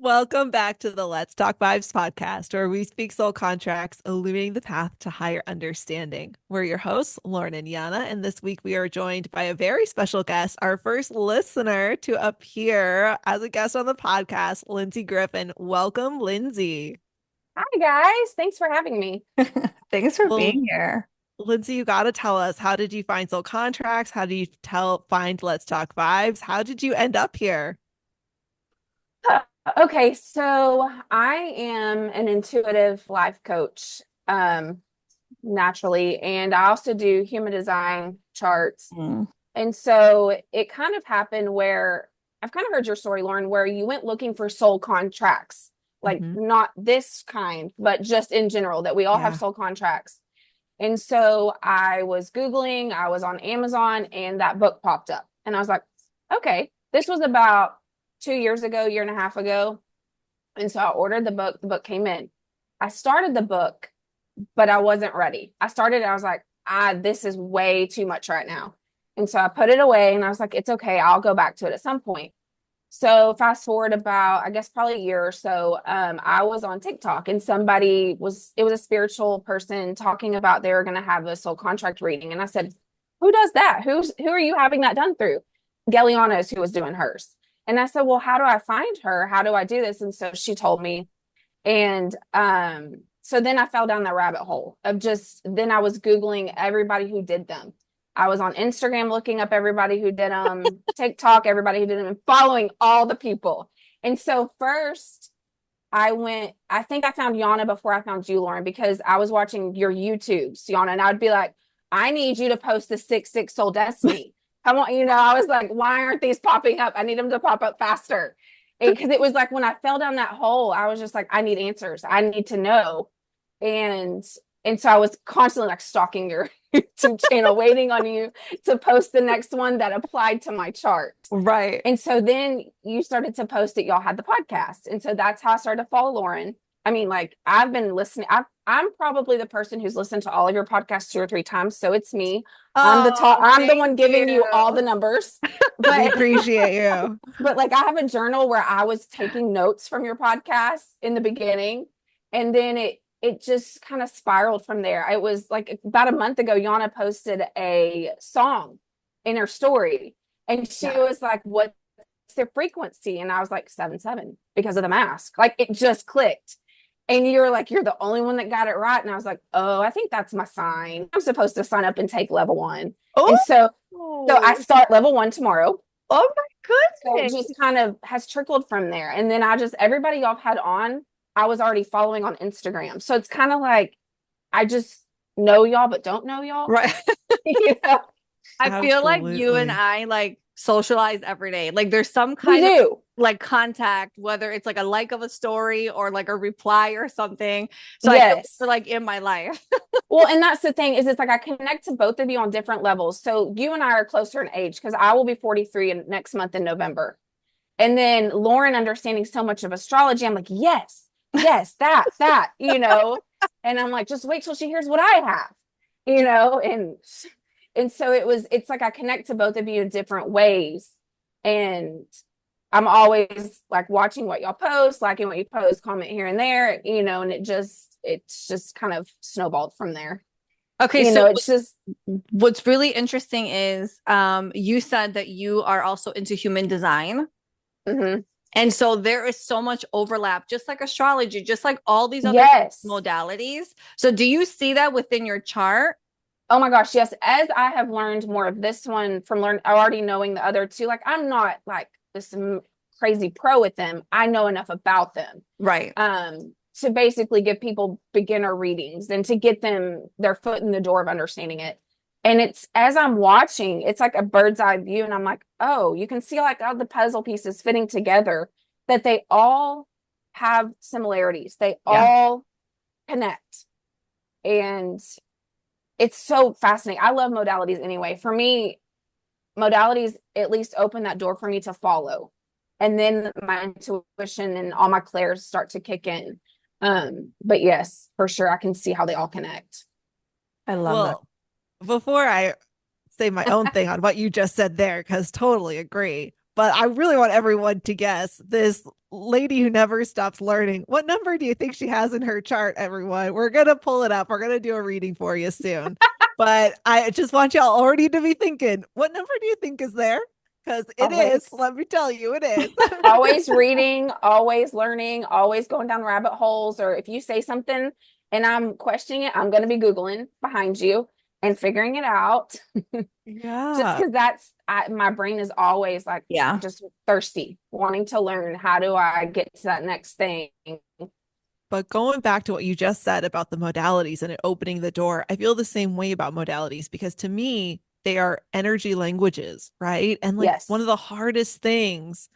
Welcome back to the Let's Talk Vibes podcast, where we speak soul contracts, illuminating the path to higher understanding. We're your hosts, Lauren and Yiannah, and this week we are joined by a very special guest, our first listener to appear as a guest on the podcast, Lindsey Griffin. Welcome, Lindsey. Hi guys, thanks for having me. Thanks for Well, being here. Lindsey, you got to tell us, how did you find soul contracts? How did you find Let's Talk Vibes? How did you end up here? Okay, so I am an intuitive life coach, naturally, and I also do human design charts. Mm. And so it kind of happened where I've kind of heard your story, Lauren, where you went looking for soul contracts, like Mhm. not this kind, but just in general, that we all have Yeah. soul contracts. And so I was Googling, I was on Amazon, and that book popped up. And I was like, okay, this was about 2 years ago, year and a half ago. And so I ordered the book came in. I started the book, but I wasn't ready. I started, and I was like, this is way too much right now. And so I put it away and I was like, it's okay, I'll go back to it at some point. So fast forward about, I guess probably a year or so, I was on TikTok and it was a spiritual person talking about they were going to have a soul contract reading. And I said, who does that? Who are you having that done through? Yiannah is who was doing hers. And I said, well, how do I find her? How do I do this? And so she told me. And so then I fell down the rabbit hole of then I was Googling everybody who did them. I was on Instagram looking up everybody who did them, TikTok, everybody who did them, and following all the people. And so first I think I found Yiannah before I found you, Lauren, because I was watching your YouTubes, Yiannah, and I would be like, I need you to post the 6-6 Soul Destiny. Come on, I was like, why aren't these popping up? I need them to pop up faster. Because it was like when I fell down that hole, I was just like, I need answers. I need to know. And so I was constantly like stalking your YouTube channel, waiting on you to post the next one that applied to my chart. Right. And so then you started to post that y'all had the podcast. And so that's how I started to follow Lauren. I mean, like I've been listening. I'm probably the person who's listened to all of your podcasts 2 or 3 times. So it's me. I'm the top. Oh, I'm the thank one giving you all you. the numbers. We But appreciate you. but like I have a journal where I was taking notes from your podcast in the beginning, and then it just kind of spiraled from there. It was like about a month ago, Yiannah posted a song in her story, and she Yeah. was like, "What's their frequency?" And I was like, 7-7 because of the mask. Like it just clicked. And you were like, you're the only one that got it right. And I was like, oh, I think that's my sign. I'm supposed to sign up and take level 1. And so I Oh, start level 1 tomorrow. oh my So it goodness. just kind of has trickled from there. And then everybody y'all had on, I was already following on Instagram. So it's kind of like I just know y'all, but don't know y'all. Right. You know, I feel like you and Absolutely. I like socialize every day. Like there's some we kind of do. like contact, whether it's like a like of a story or like a reply or something. So I feel like Yes. you're like in my life. Well, and that's the thing is it's like I connect to both of you on different levels. So you and I are closer in age because I will be 43 next month in November. And then Lauren understanding so much of astrology, I'm like, yes, yes, that. And I'm like, just wait till she hears what I have. And so it's like I connect to both of you in different ways. And I'm always like watching what y'all post, liking what you post, comment here and there, and it's just kind of snowballed from there. Okay, You so know, it's just what's really interesting is you said that you are also into human design. mhm. And so there is so much overlap, just like astrology, just like all these other Yes. modalities. So do you see that within your chart? Oh my gosh, yes. As I have learned more of this one from already knowing the other two, like I'm not like this crazy pro with them. I know enough about them Right. to basically give people beginner readings and to get them their foot in the door of understanding it. And it's as I'm watching, it's like a bird's eye view, and I'm like, oh, you can see like all the puzzle pieces fitting together, that they all have similarities. They Yeah. all connect. And it's so fascinating. I love modalities anyway. For me, modalities at least open that door for me to follow. And then my intuition and all my clairs start to kick in. But yes, for sure, I can see how they all connect. I love that. Well, before I say my own thing on what you just said there, because totally agree, but I really want everyone to guess this lady who never stops learning. What number do you think she has in her chart, everyone? We're going to pull it up. We're going to do a reading for you soon. But I just want y'all already to be thinking, what number do you think is there? Because it is, Always. let me tell you, it is. Always reading, always learning, always going down rabbit holes. Or if you say something and I'm questioning it, I'm going to be Googling behind you and figuring it out. Just Yeah. because my brain is always like Yeah. just thirsty, wanting to learn. How do I get to that next thing? But going back to what you just said about the modalities and it opening the door, I feel the same way about modalities because to me, they are energy languages, right? And like one of Yes, the hardest things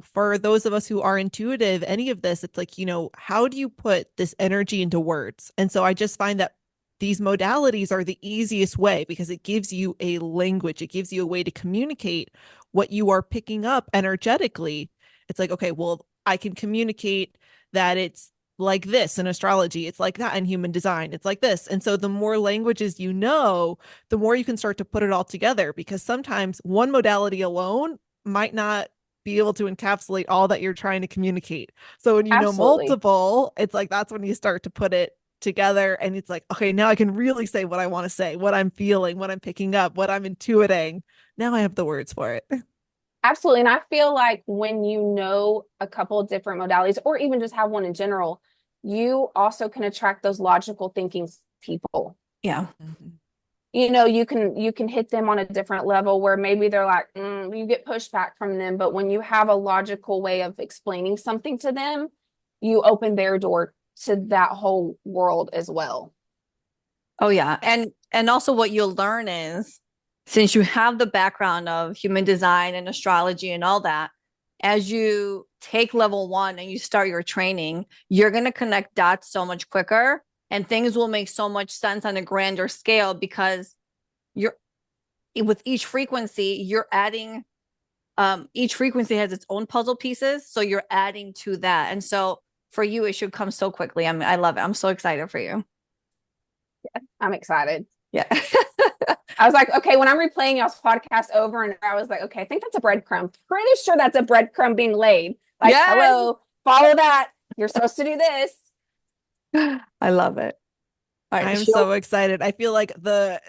for those of us who are intuitive, any of this, it's like, how do you put this energy into words? And so I just find that these modalities are the easiest way because it gives you a language, it gives you a way to communicate what you are picking up energetically. It's like, okay, well, I can communicate that it's like this in astrology, it's like that in human design, it's like this. And so the more languages you know, the more you can start to put it all together because sometimes one modality alone might not be able to encapsulate all that you're trying to communicate. So when you know absolutely. multiple, it's like that's when you start to put it together and it's like, okay, now I can really say what I want to say, what I'm feeling, what I'm picking up, what I'm intuiting. Now I have the words for it. Absolutely. And I feel like when you know a couple of different modalities, or even just have one in general, you also can attract those logical thinking people. Yeah. Mhm. You can hit them on a different level where maybe they're like, you get pushback from them. But when you have a logical way of explaining something to them, you open their door to that whole world as well. Oh yeah. And also what you'll learn is since you have the background of human design and astrology and all that, as you take level 1 and you start your training, you're going to connect dots so much quicker and things will make so much sense on a grander scale because you're with each frequency, you're adding each frequency has its own puzzle pieces, so you're adding to that. And so for you it should come so quickly. I love it. I'm so excited for you. I'm excited. Yeah. I was like, okay, when I'm replaying y'all's podcast over, and I was like, okay, I think that's a breadcrumb. Pretty sure that's a breadcrumb being laid. Like, Yes. hello, follow that. You're supposed to do this. I love it. All right. I'm so excited. I feel like the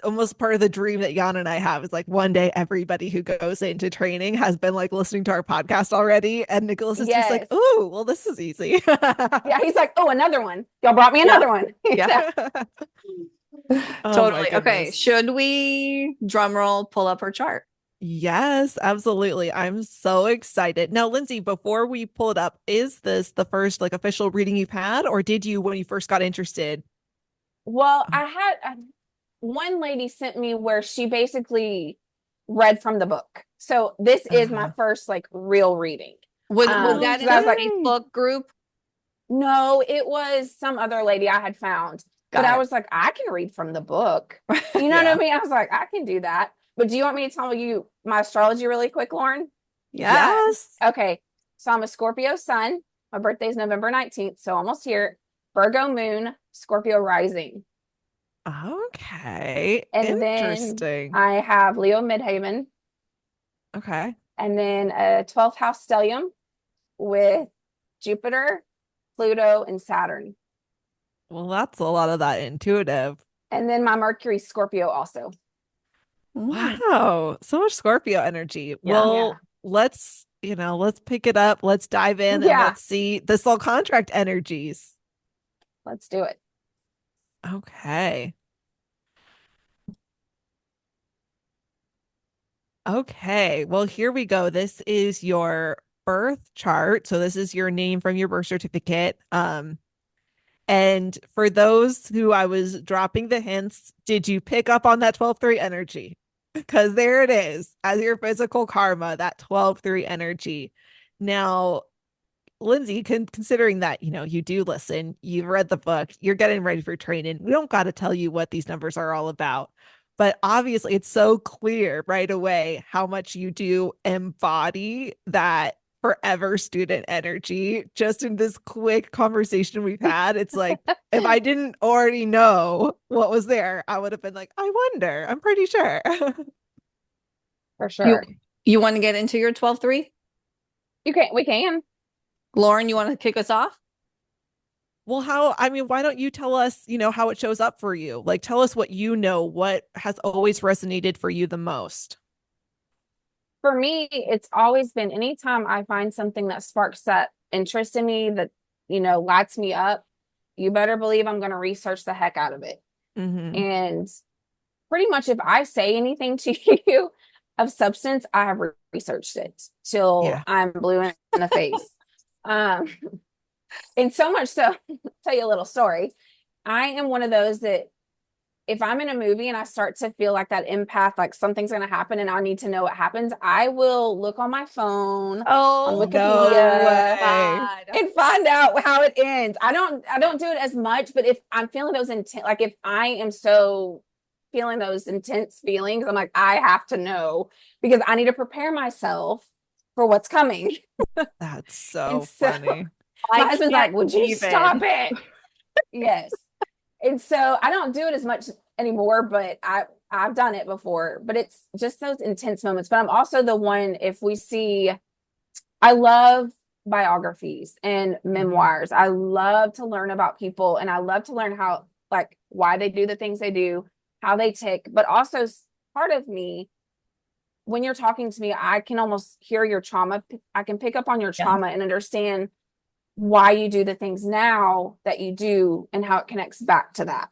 almost part of the dream that Jan and I have is like one day everybody who goes into training has been like listening to our podcast already. And Nicholas is just like, Yes. oh, well, this is easy. Yeah, he's like, oh, another one. Y'all brought me Yeah. another one. Yeah. Oh my Totally. Okay. goodness. Should we drum roll pull up her chart? Yes, absolutely. I'm so excited. Now, Lindsay, before we pull it up, is this the first like official reading you've had, or did you when you first got interested? Well, I had one lady sent me where she basically read from the book. So this is my Uh-huh. first like real reading. Was that Because in I a was like, Facebook group? no, it was some other lady I had found. But Got I it. was like, I can read from the book. You know what I Yeah. mean? I was like, I can do that. But do you want me to tell you my astrology really quick, Lauren? Yeah. Yes. Okay. So I'm a Scorpio sun. My birthday is November 19th, so almost here. Virgo moon, Scorpio rising. Okay. And then Interesting. I have Leo midhaven, Okay. and then a 12th house stellium with Jupiter, Pluto, and Saturn. Well, that's a lot of that intuitive. And then my Mercury Scorpio also. Mm. Wow. So much Scorpio energy. Yeah. Yeah. Well, let's pick it up. Let's dive in and Yeah. let's see the soul contract energies. Let's do it. Okay. Okay. Well, here we go. This is your birth chart. So this is your name from your birth certificate. And for those who I was dropping the hints, did you pick up on that 12-3 energy? Because there it is as your physical karma, that 12-3 energy. Now, Lindsay, considering that, you do listen, you've read the book, you're getting ready for training. We don't got to tell you what these numbers are all about. But obviously, it's so clear right away how much you do embody that forever student energy. Just in this quick conversation we've had, it's like, if I didn't already know what was there, I would have been like, I wonder. I'm pretty sure. For You sure. you want to get into your 12-3? We can. Lauren, you want to kick us off? Well, why don't you tell us, how it shows up for you? Like, tell us what has always resonated for you the most. For me, it's always been anytime I find something that sparks that interest in me that, lights me up, you better believe I'm going to research the heck out of it. Mm-hmm. And pretty much if I say anything to you of substance, I have researched it till Yeah. I'm blue in the face. Um, and so much so, tell you a little story. I am one of those that if I'm in a movie and I start to feel like that empath, like something's going to happen and I need to know what happens, I will look on my phone, on Oh, No Wikipedia, way. God. and find out how it ends. I don't do it as much, but if I'm feeling those intense, like if I am so feeling those intense feelings, I'm like, I have to know because I need to prepare myself for what's coming. That's And so so funny. my I husband's can't like, would you stop even. it? Yes. And so I don't do it as much anymore, but I've done it before. But it's just those intense moments. But I'm also the one, if we see, I love biographies and memoirs. I love to learn about people and I love to learn how, like, why they do the things they do, how they tick. But also part of me, when you're talking to me, I can almost hear your trauma. I can pick up on your Yeah. trauma and understand why you do the things now that you do and how it connects back to that.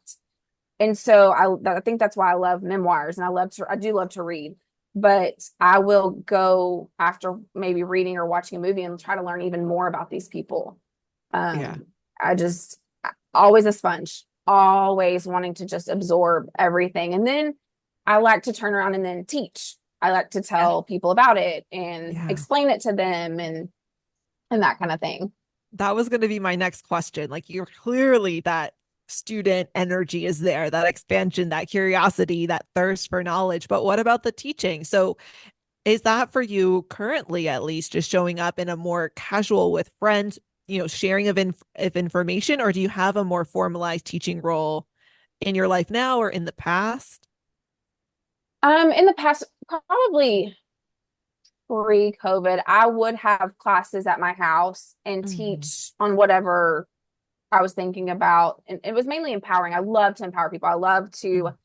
And so I think that's why I love memoirs and I do love to read, but I will go after maybe reading or watching a movie and try to learn even more about these people. Yeah. I just always a sponge, always wanting to just absorb everything. And then I like to turn around and then teach. I like to Yeah. tell people about it and Yeah. explain it to them and that kind of thing. That was going to be my next question. Like, you're clearly that student energy is there, that expansion, that curiosity, that thirst for knowledge. But what about the teaching? So, is that for you currently, at least, just showing up in a more casual with friends, sharing of information, or do you have a more formalized teaching role in your life now or in the past? In the past, probably pre-COVID, I would have classes at my house and Mhm. teach on whatever I was thinking about. And it was mainly empowering. I love to empower people. I love to Mhm.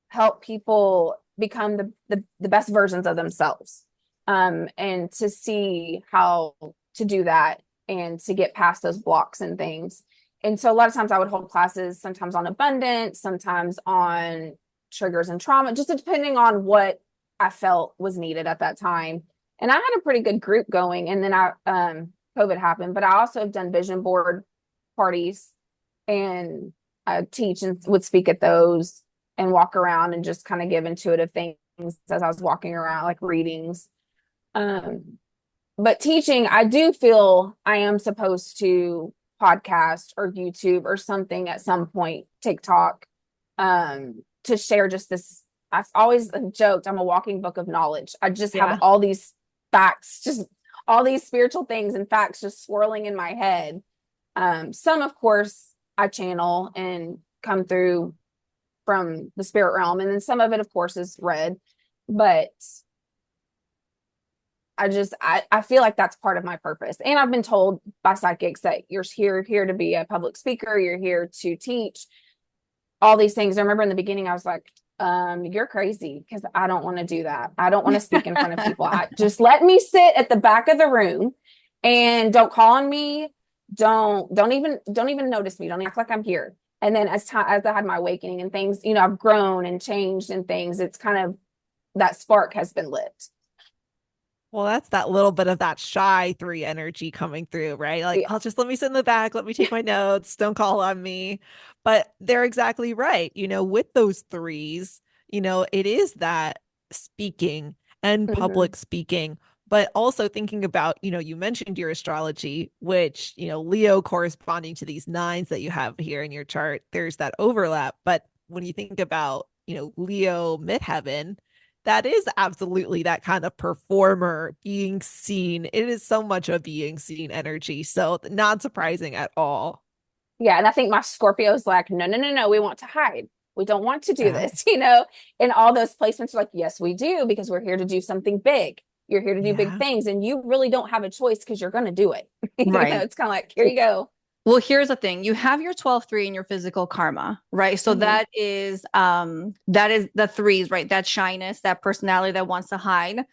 help people become the best versions of themselves. And to see how to do that and to get past those blocks and things. And so a lot of times I would hold classes, sometimes on abundance, sometimes on triggers and trauma, just depending on what I felt was needed at that time. And I had a pretty good group going. And then COVID happened, but I also have done vision board parties and I teach and would speak at those and walk around and just kind of give intuitive things as I was walking around, like readings. Um, but teaching, I do feel I am supposed to podcast or YouTube or something at some point, TikTok, to share just this. I've always joked I'm a walking book of knowledge. I just have Yeah. all these facts, just all these spiritual things and facts just swirling in my head. Some, of course, I channel and come through from the spirit realm, and then some of it, of course, is read. But I feel like that's part of my purpose. And I've been told by psychics that you're here to be a public speaker, you're here to teach all these things. I remember in the beginning I was like, you're crazy because I don't want to do that. I don't want to speak in front of people. I just let me sit at the back of the room and don't call on me. Don't even notice me. Don't act like I'm here. And then as I had my awakening and things, I've grown and changed and things. It's kind of that spark has been lit. Well, that's that little bit of that shy three energy coming through, right? Like, Yeah. I'll just let me sit in the back, let me take my notes, don't call on me. But they're exactly right. With those threes, it is that speaking and Mm-hmm. public speaking, but also thinking about, you mentioned your astrology, which, Leo corresponding to these nines that you have here in your chart, there's that overlap. But when you think about, Leo midheaven, that is absolutely that kind of performer being seen. It is so much a being seen energy. So not surprising at all. Yeah. And I think my Scorpio's like, no, no, no, no, we want to hide. We don't want to do Yeah. this, And all those placements are like, yes, we do, because we're here to do something big. You're here to do big Yeah. things, and you really don't have a choice because you're going to do it. Right. It's kind of like, here you go. Well, here's the thing. You have your 12-3 in your physical karma, right? So Mhm. that is the threes, right? That shyness, that personality that wants to hide.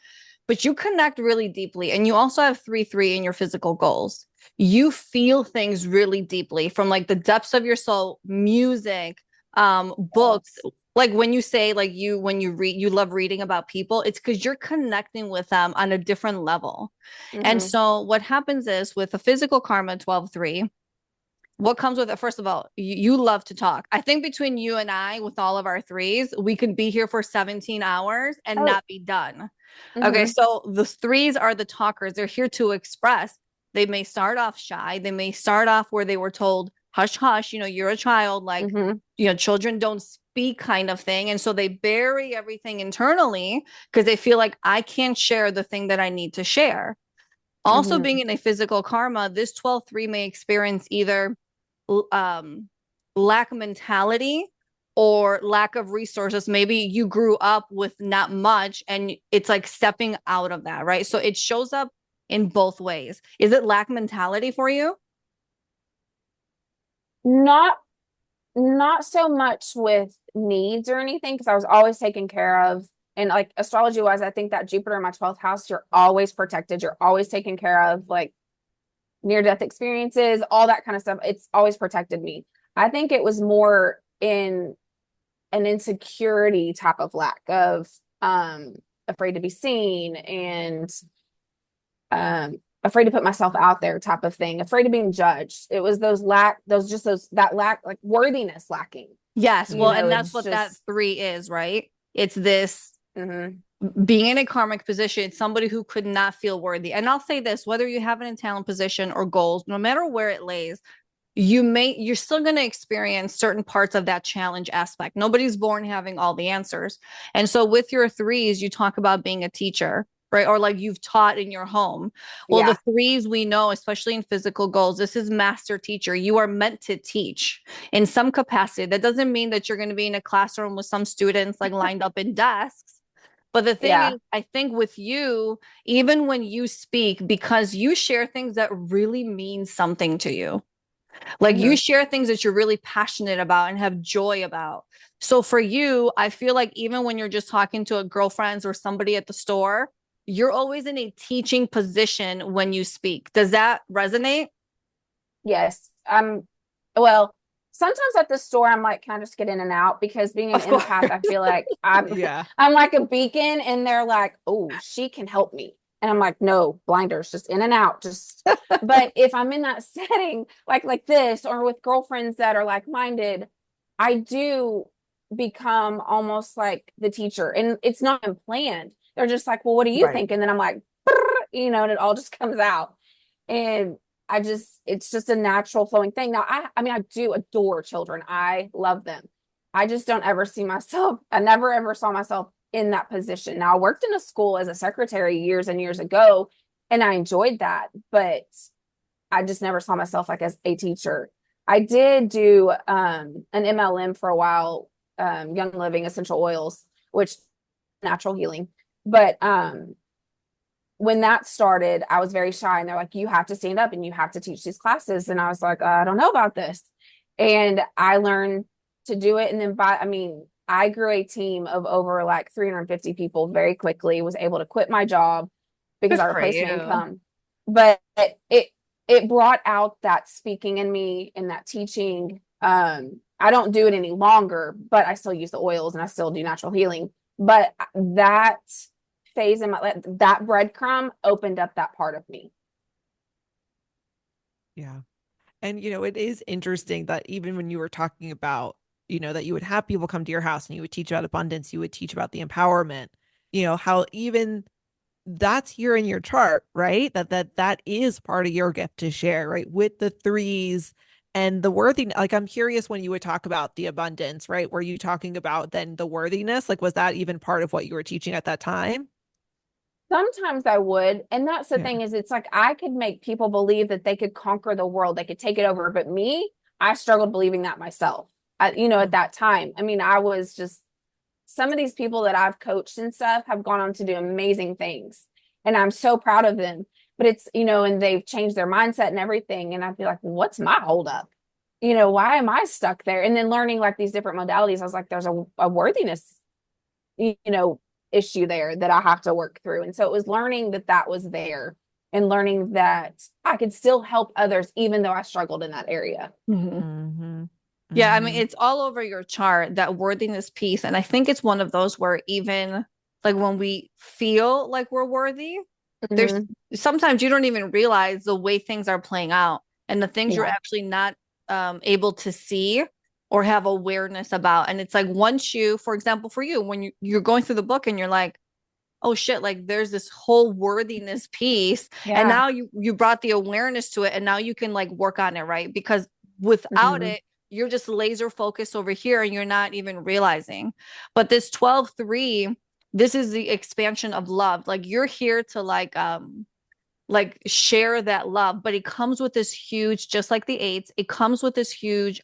But you connect really deeply. And you also have 3-3 in your physical goals. You feel things really deeply from like the depths of your soul, music, books. Yes. Like when you say like when you read, you love reading about people, it's because you're connecting with them on a different level. And Mhm. so what happens is with a physical karma 12-3, what comes with it? First of all, you love to talk. I think between you and I, with all of our threes, we could be here for 17 hours and Oh. not be done. Okay, Mhm. so the threes are the talkers. They're here to express. They may start off shy. They may start off where they were told, hush, hush, you're a child, like, Mhm. children don't speak kind of thing. And so they bury everything internally because they feel like I can't share the thing that I need to share. Also, Mhm. being in a physical karma, this 12-3 may experience either um, lack of mentality or lack of resources. Maybe you grew up with not much and it's like stepping out of that, right? So it shows up in both ways. Is it lack mentality for you? Not not so much with needs or anything, because I was always taken care of. And like astrology wise, I think that Jupiter in my 12th house, you're always protected. You're always taken care of, like near death experiences, all that kind of stuff. It's always protected me. I think it was more in an insecurity type of lack of afraid to be seen and afraid to put myself out there type of thing, afraid of being judged. It was that lack, like worthiness lacking. Yes. Well, and that's It's what that just 3 is, right? It's this mhm. being in a karmic position, it's somebody who could not feel worthy. And I'll say this, whether you have an in talent position or goals, no matter where it lays, you're still going to experience certain parts of that challenge aspect. Nobody's born having all the answers. And so with your threes, you talk about being a teacher, right? Or like you've taught in your home. Well, the Yeah. threes we know, especially in physical goals, this is master teacher. You are meant to teach in some capacity. That doesn't mean that you're going to be in a classroom with some students like lined up in desks. But the thing Yeah. is, I think with you, even when you speak, because you share things that really mean something to you, like you Mhm. share things that you're really passionate about and have joy about. So for you, I feel like even when you're just talking to a girlfriend or somebody at the store, you're always in a teaching position when you speak. Does that resonate? Yes. Well, sometimes at the store I'm like, can I just get in and out? Because being an Of course. empath, I feel like I'm Yeah. I'm like a beacon, and they're like, oh, she can help me. And I'm like, no, blinders, just in and out. Just but if I'm in that setting like this, or with girlfriends that are like-minded, I do become almost like the teacher. And it's not even planned. They're just like, well, what do you Right. think? And then I'm like, and it all just comes out. And it's just a natural flowing thing. Now, I mean, I do adore children. I love them. I just don't ever see myself, I never ever saw myself in that position. Now, I worked in a school as a secretary years and years ago, and I enjoyed that, but I just never saw myself like as a teacher. I did do an MLM for a while, Young Living Essential Oils, which natural healing. But when that started, I was very shy, and they're like, you have to stand up and you have to teach these classes. And I was like, I don't know about this. And I learned to do it. And then I grew a team of over like 350 people very quickly, was able to quit my job because Good I for replaced my you. income. But it brought out that speaking in me and that teaching. I don't do it any longer, but I still use the oils and I still do natural healing. But that phase in that breadcrumb opened up that part of me. Yeah. And, it is interesting that even when you were talking about, that you would have people come to your house and you would teach about abundance, you would teach about the empowerment, how even that's here in your chart, right? That is part of your gift to share, right? With the threes and the worthy. Like, I'm curious when you would talk about the abundance, right? Were you talking about then the worthiness? Like, was that even part of what you were teaching at that time? Sometimes I would. And that's the Yeah. thing, is it's like I could make people believe that they could conquer the world, they could take it over. But me, I struggled believing that myself. At that time. I mean, I was just some of these people that I've coached and stuff have gone on to do amazing things. And I'm so proud of them. But it's, and they've changed their mindset and everything. And I'd be like, what's my holdup? Why am I stuck there? And then learning like these different modalities, I was like, there's a worthiness, issue there that I have to work through. And so it was learning that was there and learning that I could still help others, even though I struggled in that area. Mm-hmm. Mm-hmm. Yeah, I mean, it's all over your chart, that worthiness piece. And I think it's one of those where even like when we feel like we're worthy, there's sometimes you don't even realize the way things are playing out and the things you're actually not able to see or have awareness about. And it's like once you, for example, for you, when you're going through the book and you're like, oh shit, like there's this whole worthiness piece. And now you brought the awareness to it and now you can like work on it, right? Because without it, you're just laser focused over here and you're not even realizing. But this 12-3, this is the expansion of love. Like you're here to like share that love, but it comes with this huge, just like the 8s, it comes with this huge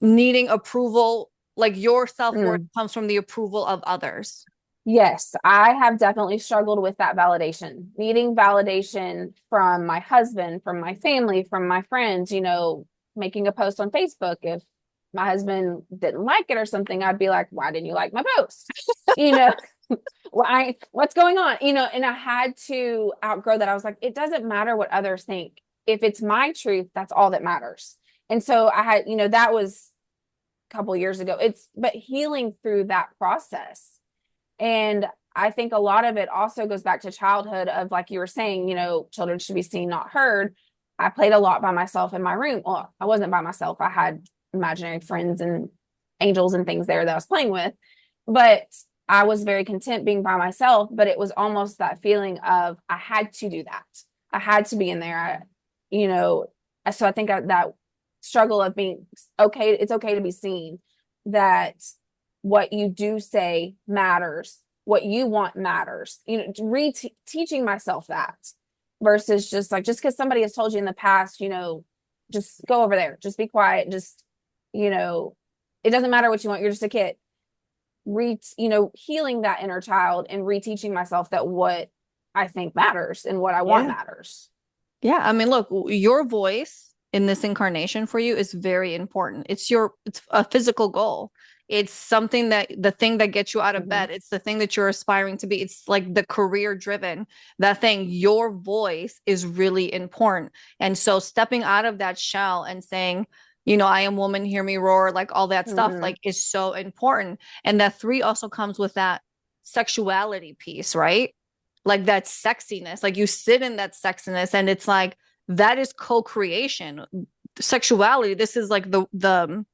needing approval. Like your self-worth comes from the approval of others. Yes, I have definitely struggled with that validation, needing validation from my husband, from my family, from my friends, making a post on Facebook. If my husband didn't like it or something, I'd be like, why didn't you like my post? What's going on? And I had to outgrow that. I was like, it doesn't matter what others think. If it's my truth, that's all that matters. And so I had, that was a couple years ago. But healing through that process. And I think a lot of it also goes back to childhood of, like you were saying, children should be seen, not heard. I played a lot by myself in my room. Well, I wasn't by myself. I had imaginary friends and angels and things there that I was playing with. But I was very content being by myself. But it was almost that feeling of I had to do that. I had to be in there. So I think that struggle of being okay, it's okay to be seen, that what you do say matters, what you want matters, teaching myself that versus just because somebody has told you in the past, just go over there, just be quiet, just, it doesn't matter what you want, you're just a kid. Healing that inner child and reteaching myself that what I think matters and what I want matters. Yeah. I mean, look, your voice in this incarnation for you is very important. It's a physical goal. It's something the thing that gets you out of bed. It's the thing that you're aspiring to be. It's like the career driven, that thing. Your voice is really important. And so stepping out of that shell and saying, I am woman, hear me roar, like all that stuff, like is so important. And that 3 also comes with that sexuality piece, right? Like that sexiness, like you sit in that sexiness and it's like, that is co-creation. Sexuality, this is like the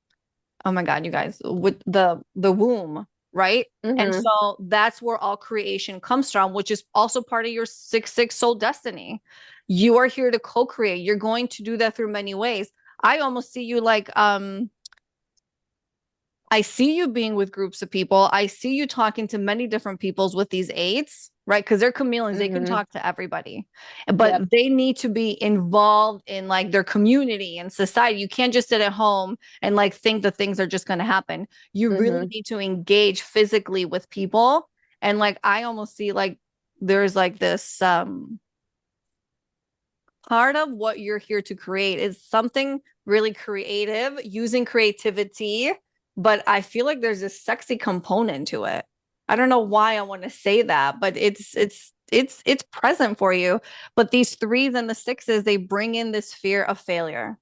oh my God, you guys, with the womb, right? And so that's where all creation comes from, which is also part of your 6/6 soul destiny. You are here to co-create. You're going to do that through many ways. I almost see you like, I see you being with groups of people. I see you talking to many different peoples with these 8s, right? Because they're chameleons. They can talk to everybody, but they need to be involved in like their community and society. You can't just sit at home and like think that things are just going to happen. You really need to engage physically with people. And like, I almost see like there's like this part of what you're here to create is something really creative, using creativity. But I feel like there's a sexy component to it. I don't know why I want to say that, but it's present for you. But these 3s and the 6s, they bring in this fear of failure,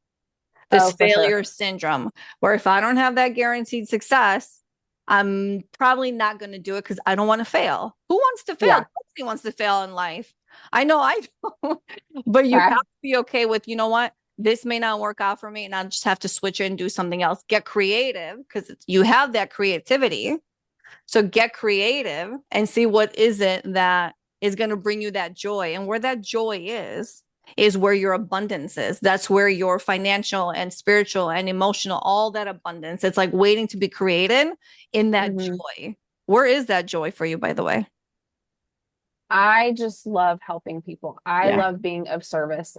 this failure syndrome, where if I don't have that guaranteed success, I'm probably not going to do it because I don't want to fail. Who wants to fail? Nobody wants to fail in life. I know I don't, but you have to be okay with, you know what? This may not work out for me and I just have to switch it and do something else. Get creative because you have that creativity. So get creative and see what is it that is going to bring you that joy. And where that joy is where your abundance is. That's where your financial and spiritual and emotional, all that abundance. It's like waiting to be created in that joy. Where is that joy for you, by the way? I just love helping people. I love being of service.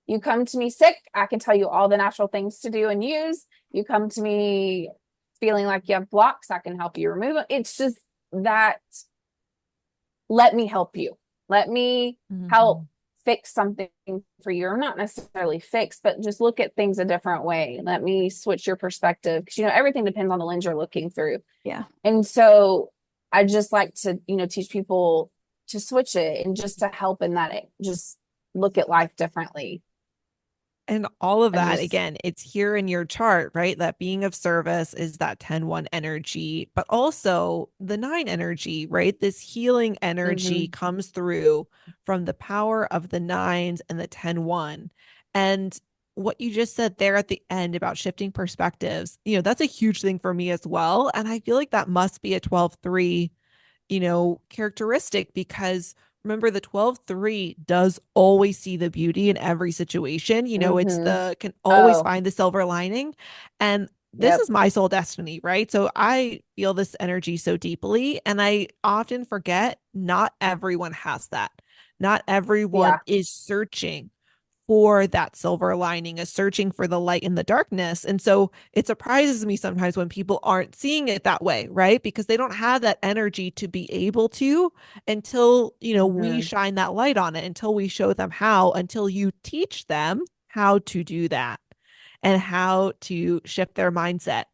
You come to me sick, I can tell you all the natural things to do and use. You come to me feeling like you have blocks, I can help you remove them. It's just that let me help you. Let me help Mhm. fix something for you, or not necessarily fix, but just look at things a different way. Let me switch your perspective, because everything depends on the lens you're looking through. Yeah. And so I just like to teach people to switch it, and just to help in that, it just look at life differently. And all of And that, just again, it's here in your chart, right? That being of service is that 10-1 energy, but also the 9 energy, right? This healing energy mhm, comes through from the power of the nines and the 10-1. And what you just said there at the end about shifting perspectives, that's a huge thing for me as well. And I feel like that must be a 12-3 characteristic, because remember, the 12-3 does always see the beauty in every situation. It's mhm. the can always Oh, find the silver lining. And this yep. is my soul destiny, right? So I feel this energy so deeply. And I often forget not everyone has that. Not everyone Yeah. is searching for that silver lining, is searching for the light in the darkness. And so it surprises me sometimes when people aren't seeing it that way, right? Because they don't have that energy to be able to, until, we Mhm. shine that light on it, until we show them how, until you teach them how to do that and how to shift their mindset.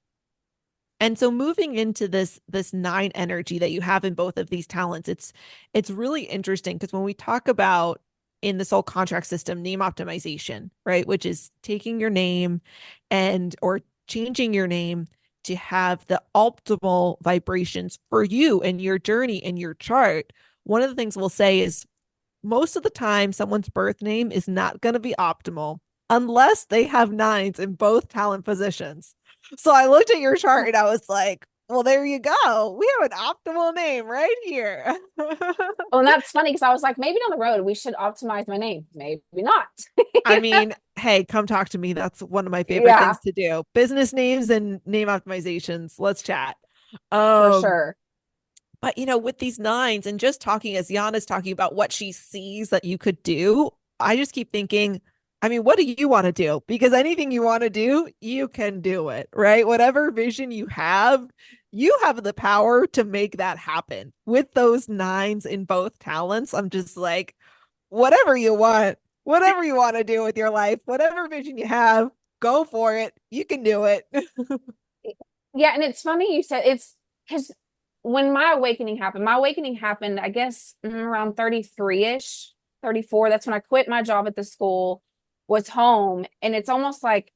And so moving into this 9 energy that you have in both of these talents, it's really interesting, because when we talk about, in the soul contract system, name optimization, right, which is taking your name and or changing your name to have the optimal vibrations for you and your journey and your chart. One of the things we'll say is, most of the time someone's birth name is not going to be optimal unless they have nines in both talent positions. So I looked at your chart and I was like, well, there you go. We have an optimal name right here. Oh, and that's funny, because I was like, maybe down the road we should optimize my name. Maybe not. I mean, hey, come talk to me. That's one of my favorite Yeah, things to do. Business names and name optimizations. Let's chat. for Um, sure. But with these nines, and just talking as Yiannah's talking about what she sees that you could do, I just keep thinking, I mean, what do you want to do? Because anything you want to do, you can do it, right? Whatever vision you have the power to make that happen. With those nines in both talents, I'm just like, whatever you want to do with your life, whatever vision you have, go for it. You can do it. Yeah, and it's funny you said it's because when my awakening happened, I guess around 33-ish, 34. That's when I quit my job at the school, was home, and it's almost like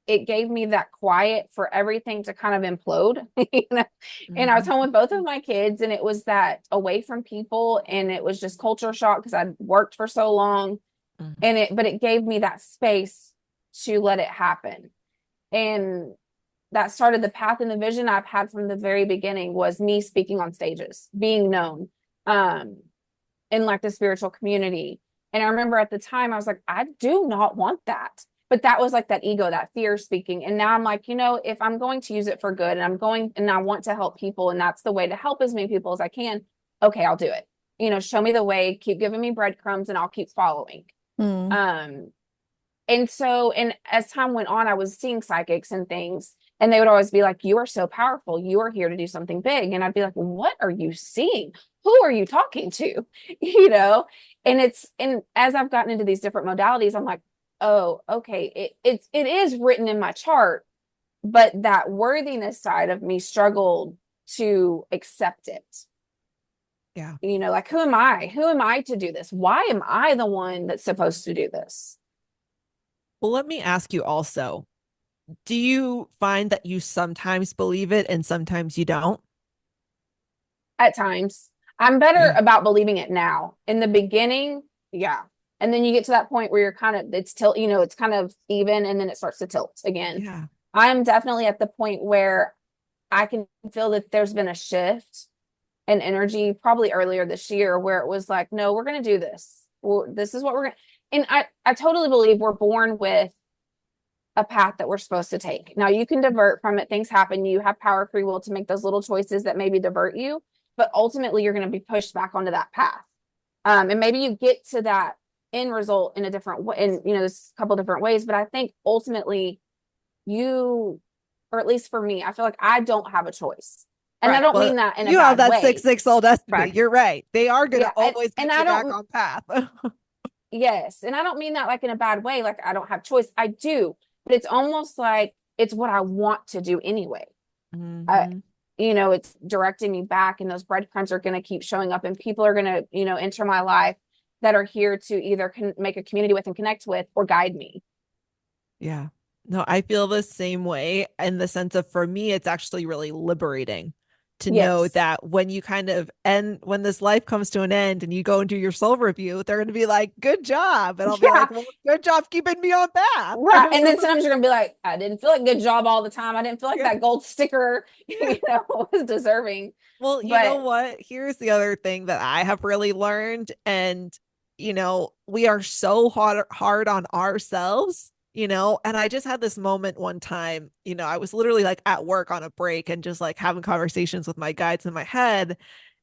it gave me that quiet for everything to kind of implode. And I was home with both of my kids, and it was that away from people, and it was just culture shock because I'd worked for so long, Mhm. and but it gave me that space to let it happen. And that started the path, and the vision I've had from the very beginning was me speaking on stages, being known um in like the spiritual community. And I remember at the time I was like, I do not want that. But that was like that ego, that fear speaking. And now I'm like, if I'm going to use it for good, and I'm going and I want to help people, and that's the way to help as many people as I can, okay, I'll do it. Show me the way, keep giving me breadcrumbs, and I'll keep following. Mm. Um, and as time went on, I was seeing psychics and things, and they would always be like, "You are so powerful. You are here to do something big." And I'd be like, "What are you seeing? Who are you talking to?" You know? And as I've gotten into these different modalities, I'm like, "Oh, okay. It is written in my chart, but that worthiness side of me struggled to accept it. Yeah. Like, who am I? Who am I to do this? Why am I the one that's supposed to do this?" Well, let me ask you also, do you find that you sometimes believe it and sometimes you don't? At times. I'm better Yeah. about believing it now. In the beginning, yeah. And then you get to that point where you're kind of, it's tilt, it's kind of even, and then it starts to tilt again. Yeah. I'm definitely at the point where I can feel that there's been a shift in energy probably earlier this year, where it was like, no, we're going to do this. Well, this is what we're going to. And I totally believe we're born with a path that we're supposed to take. Now you can divert from it. Things happen. You have power, free will to make those little choices that maybe divert you, but ultimately you're going to be pushed back onto that path. And maybe you get to that end result in a different way, in there's a couple different ways, but I think ultimately you, or at least for me, I feel like I don't have a choice. And I Right. don't Well, mean that in a you have bad that way. 6-6 soul destiny. Right. You're right. They are going to Yeah. always And get I you back don't, on path. yes. And I don't mean that like in a bad way, like I don't have choice. I do, but it's almost like it's what I want to do anyway. Mm-hmm. It's directing me back, and those breadcrumbs are going to keep showing up, and people are going to, enter my life that are here to either make a community with and connect with or guide me. Yeah. No, I feel the same way in the sense of for me, it's actually really liberating to know Yes. that when you kind of end, when this life comes to an end and you go and do your soul review, they're going to be like, good job. And I'll be Yeah. like, well, good job keeping me on path. Right. And then sometimes you're going to be like, I didn't feel like good job all the time. I didn't feel like Yeah. that gold sticker, Yeah. was deserving. Well, you know But what? Here's the other thing that I have really learned. And, we are so hard on ourselves, and I just had this moment one time, I was literally like at work on a break and just like having conversations with my guides in my head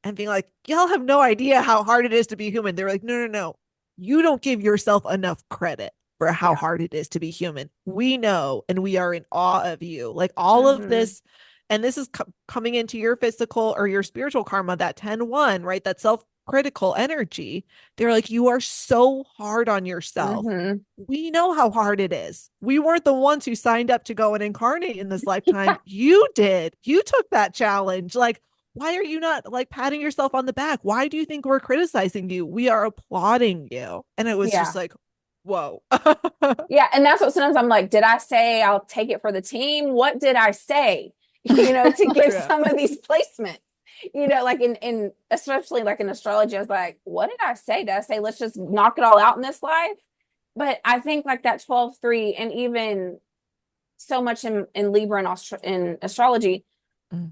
and being like, y'all have no idea how hard it is to be human. They're like, no, no, no. You don't give yourself enough credit for how yeah. hard it is to be human. We know, and we are in awe of you. Like all of Mm-hmm. this, and this is coming into your physical or your spiritual karma, that 10-1, right? That self-critical energy. They're like, you are so hard on yourself. Mm-hmm. We know how hard it is. We weren't the ones who signed up to go and incarnate in this lifetime. Yeah. You did. You took that challenge. Like, why are you not like patting yourself on the back? Why do you think we're criticizing you? We are applauding you. And it was just Yeah. like, whoa. Yeah. And that's what sometimes I'm like, did I say I'll take it for the team? What did I say, to give Yeah. some of these placements? Like in especially like in astrology, I was like, what did I say? Did I say let's just knock it all out in this life? But I think like that 12-3 and even so much in Libra and in astrology,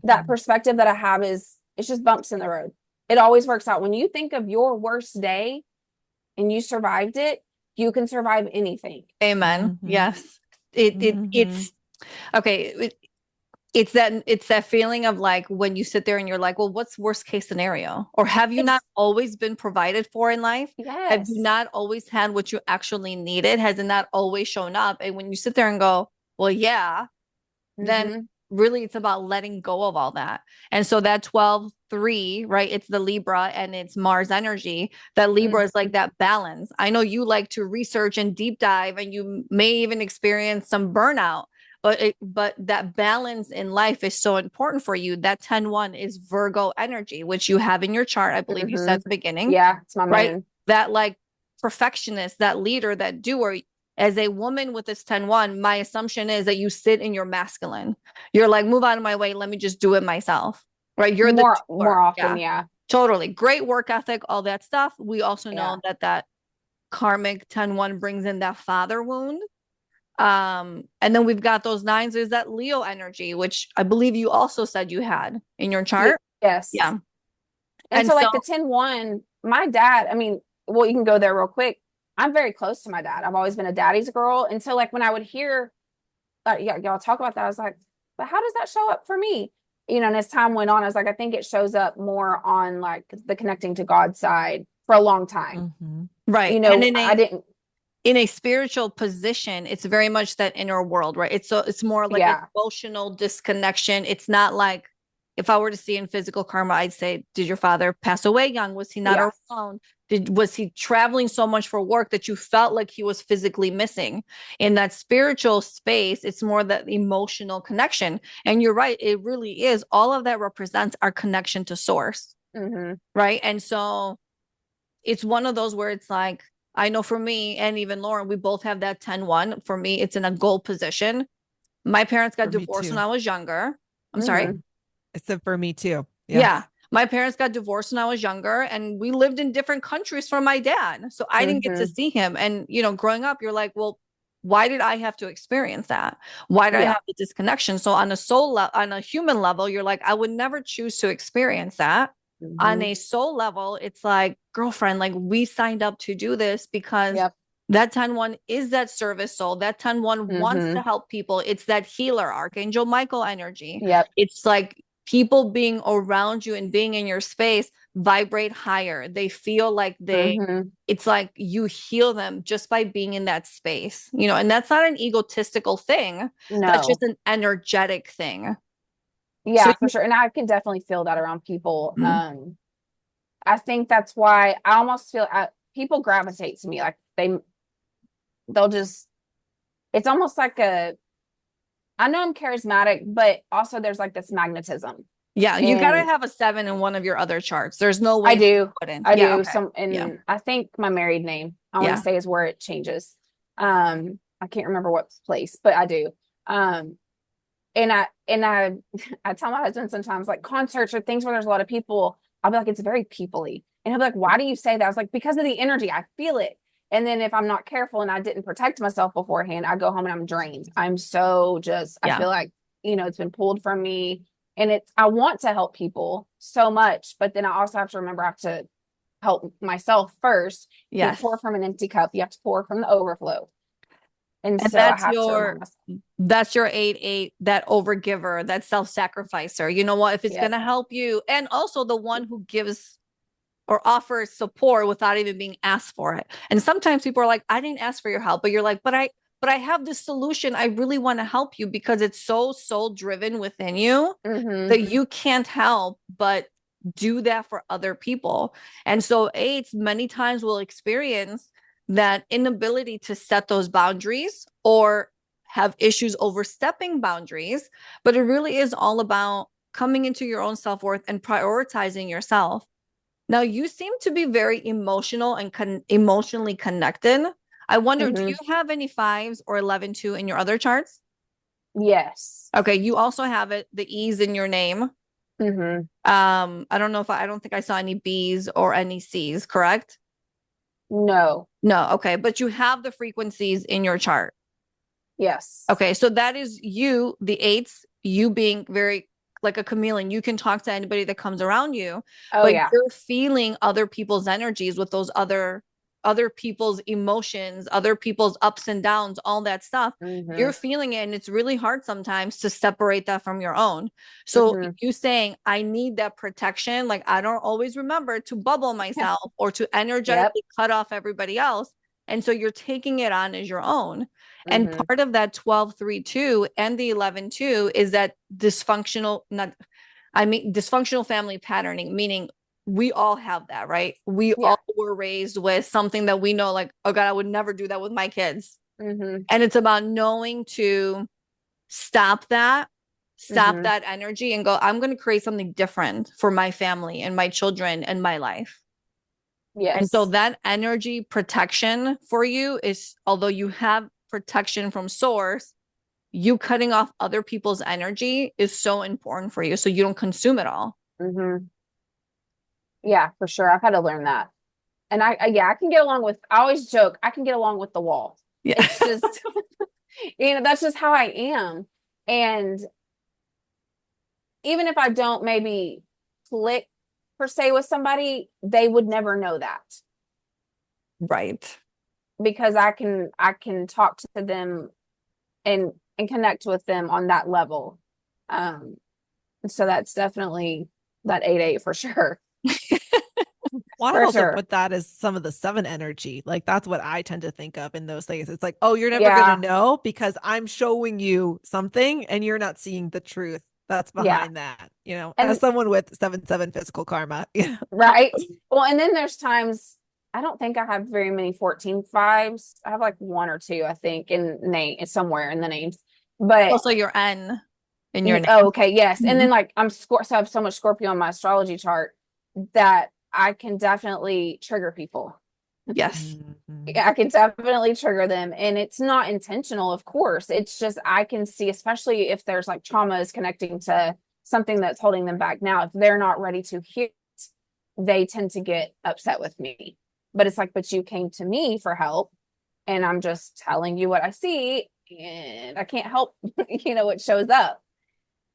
that Mhm. perspective that I have is it's just bumps in the road. It always works out. When you think of your worst day and you survived it, you can survive anything. Amen. Mhm. Yes. It Mhm. it's okay. It's that feeling of like when you sit there and you're like, well, what's worst case scenario? Or have you not It's always been provided for in life? Have you yes. not always had what you actually needed? Has it not always shown up? And when you sit there and go, well, yeah, then Mm-hmm. really it's about letting go of all that. And so that 12-3, right? It's the Libra and it's Mars energy. That Libra is Mm-hmm. like that balance. I know you like to research and deep dive, and you may even experience some burnout. But that balance in life is so important for you. That 10-1 is Virgo energy, which you have in your chart. I believe you said Mm-hmm. at the beginning, Yeah, it's my right? moon. That like perfectionist, that leader, that doer. As a woman with this 10-1, my assumption is that you sit in your masculine. You're like, move out of my way. Let me just do it myself. Right. You're the More doer. often, Yeah. yeah. Totally. Great work ethic, all that stuff. We also Yeah. know that karmic 10-1 brings in that father wound. And then we've got those nines. There's that Leo energy, which I believe you also said you had in your chart. Yes. Yeah. And And so so, like the 10-1, my dad, I mean, well, you can go there real quick. I'm very close to my dad. I've always been a daddy's girl. And so like when I would hear y'all talk about that, I was like, but how does that show up for me? And as time went on, I was like, I think it shows up more on like the connecting to God side for a long time. Mhm. right. And I didn't, in a spiritual position, it's very much that inner world, right? It's more like an yeah, emotional disconnection. It's not like if I were to see in physical karma, I'd say, did your father pass away young? Was he not yeah, around? Was he traveling so much for work that you felt like he was physically missing? In that spiritual space, it's more that emotional connection. And you're right, it really is. All of that represents our connection to source, mm-hmm, right? And so it's one of those where it's like, I know for me and even Lauren, we both have that 10-1. For me, it's in a goal position. My parents got For me divorced when too. I was younger. I'm sorry. mm-hmm, It's a for me too. Yeah. Yeah. My parents got divorced when I was younger, and we lived in different countries from my dad. So I didn't get to mm-hmm, see him. And, growing up, you're like, well, why did I have to experience that? Why did I yeah, have the disconnection? So on a on a human level, you're like, I would never choose to experience that. On mm-hmm, a soul level, it's like, girlfriend, like we signed up to do this because yep, that 10-1 is that service soul. That 10-1 wants mm-hmm, to help people. It's that healer, Archangel Michael energy. yep, It's like people being around you and being in your space vibrate higher. They feel like mm-hmm, it's like you heal them just by being in that space, and that's not an egotistical thing. That's just no, an energetic thing. Yeah, for sure. And I can definitely feel that around people. Mhm. I think that's why I almost feel people gravitate to me. Like they'll just, it's almost like I know I'm charismatic, but also there's like this magnetism. Yeah, you gotta And have a 7 in one of your other charts. There's no I way you do. wouldn't. I Yeah, do. okay. Some, Yeah. and I think my married name, I want to Yeah. say, is where it changes. I can't remember what place, but I do. Um, and I I tell my husband sometimes, like concerts or things where there's a lot of people, I'll be like, it's very people-y. And he'll be like, why do you say that? I was like, because of the energy. I feel it. And then if I'm not careful and I didn't protect myself beforehand, I go home and I'm drained. I'm so just, I Yeah. feel like, it's been pulled from me. And I want to help people so much, but then I also have to remember I have to help myself first. You can't Yes. pour from an empty cup. You have to pour from the overflow. And And so I have to remind myself. that's your 8-8, that overgiver, that self-sacrificer. You know what? If it's Yeah. gonna help you, and also the one who gives or offers support without even being asked for it. And sometimes people are like, I didn't ask for your help, but you're like, but I have this solution. I really want to help you because it's so soul driven within you that you can't help but do that for other people. And so eights many times will experience that inability to set those boundaries or have issues overstepping boundaries. But it really is all about coming into your own self-worth and prioritizing yourself. Now, you seem to be very emotional and emotionally connected. I wonder, do you have any 5s or 11-2 in your other charts? Yes. Okay, you also have the E's in your name. I don't know I don't think I saw any B's or any C's, correct? No. No, okay, but you have the frequencies in your chart. Yes. Okay, so that is you, the 8s, you being very like a chameleon. You can talk to anybody that comes around you, but yeah. you're feeling other people's energies with those other people's emotions, other people's ups and downs, all that stuff. You're feeling it, and it's really hard sometimes to separate that from your own. So you saying, I need that protection, like I don't always remember to bubble myself or to energetically cut off everybody else. And so you're taking it on as your own. And part of that 12-3-2 and the 11-2 is that dysfunctional family patterning, meaning we all have that, right? We all were raised with something that we know, like, oh God, I would never do that with my kids. And it's about knowing to stop that energy and go, I'm going to create something different for my family and my children and my life. Yes. And so that energy protection for you is, although you have protection from source, you cutting off other people's energy is so important for you so you don't consume it all. Yeah, for sure. I've had to learn that. And I can get along with, I always joke, I can get along with the wall. Yeah. It's just, that's just how I am. And even if I don't maybe click per se with somebody, they would never know that. Right. Because I can talk to them and connect with them on that level. So that's definitely that 8-8 for sure. Well, I also put that as some of the 7 energy. Like that's what I tend to think of in those things. It's like, oh, you're never going to know because I'm showing you something and you're not seeing the truth that's behind that, and as someone with 7-7 physical karma. Right. Well, and then there's times I don't think I have very many 14-5s. I have like 1 or 2, I think, in name somewhere in the names. But also your N in your name. Oh, okay, yes. And then like so I have so much Scorpio on my astrology chart that I can definitely trigger people. Yes. I can definitely trigger them. And it's not intentional, of course. It's just I can see, especially if there's like trauma is connecting to something that's holding them back now. If they're not ready to hear it, they tend to get upset with me. But it's like, but you came to me for help. And I'm just telling you what I see. And I can't help, what shows up.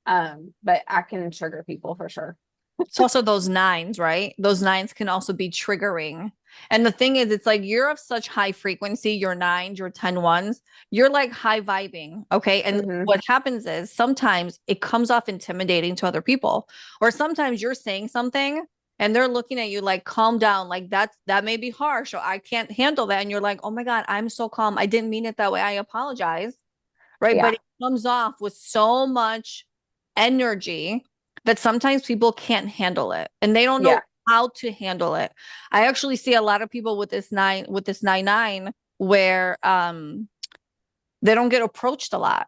But I can trigger people for sure. It's also those 9s, right? Those 9s can also be triggering. And the thing is, it's like you're of such high frequency, your 9s, your 10-1s, you're like high vibing. Okay. And what happens is sometimes it comes off intimidating to other people, or sometimes you're saying something and they're looking at you like, calm down. Like that may be harsh, or I can't handle that. And you're like, oh my God, I'm so calm. I didn't mean it that way. I apologize. Right. Yeah. But it comes off with so much energy that sometimes people can't handle it and they don't know Yeah. how to handle it. I actually see a lot of people with this 9 where they don't get approached a lot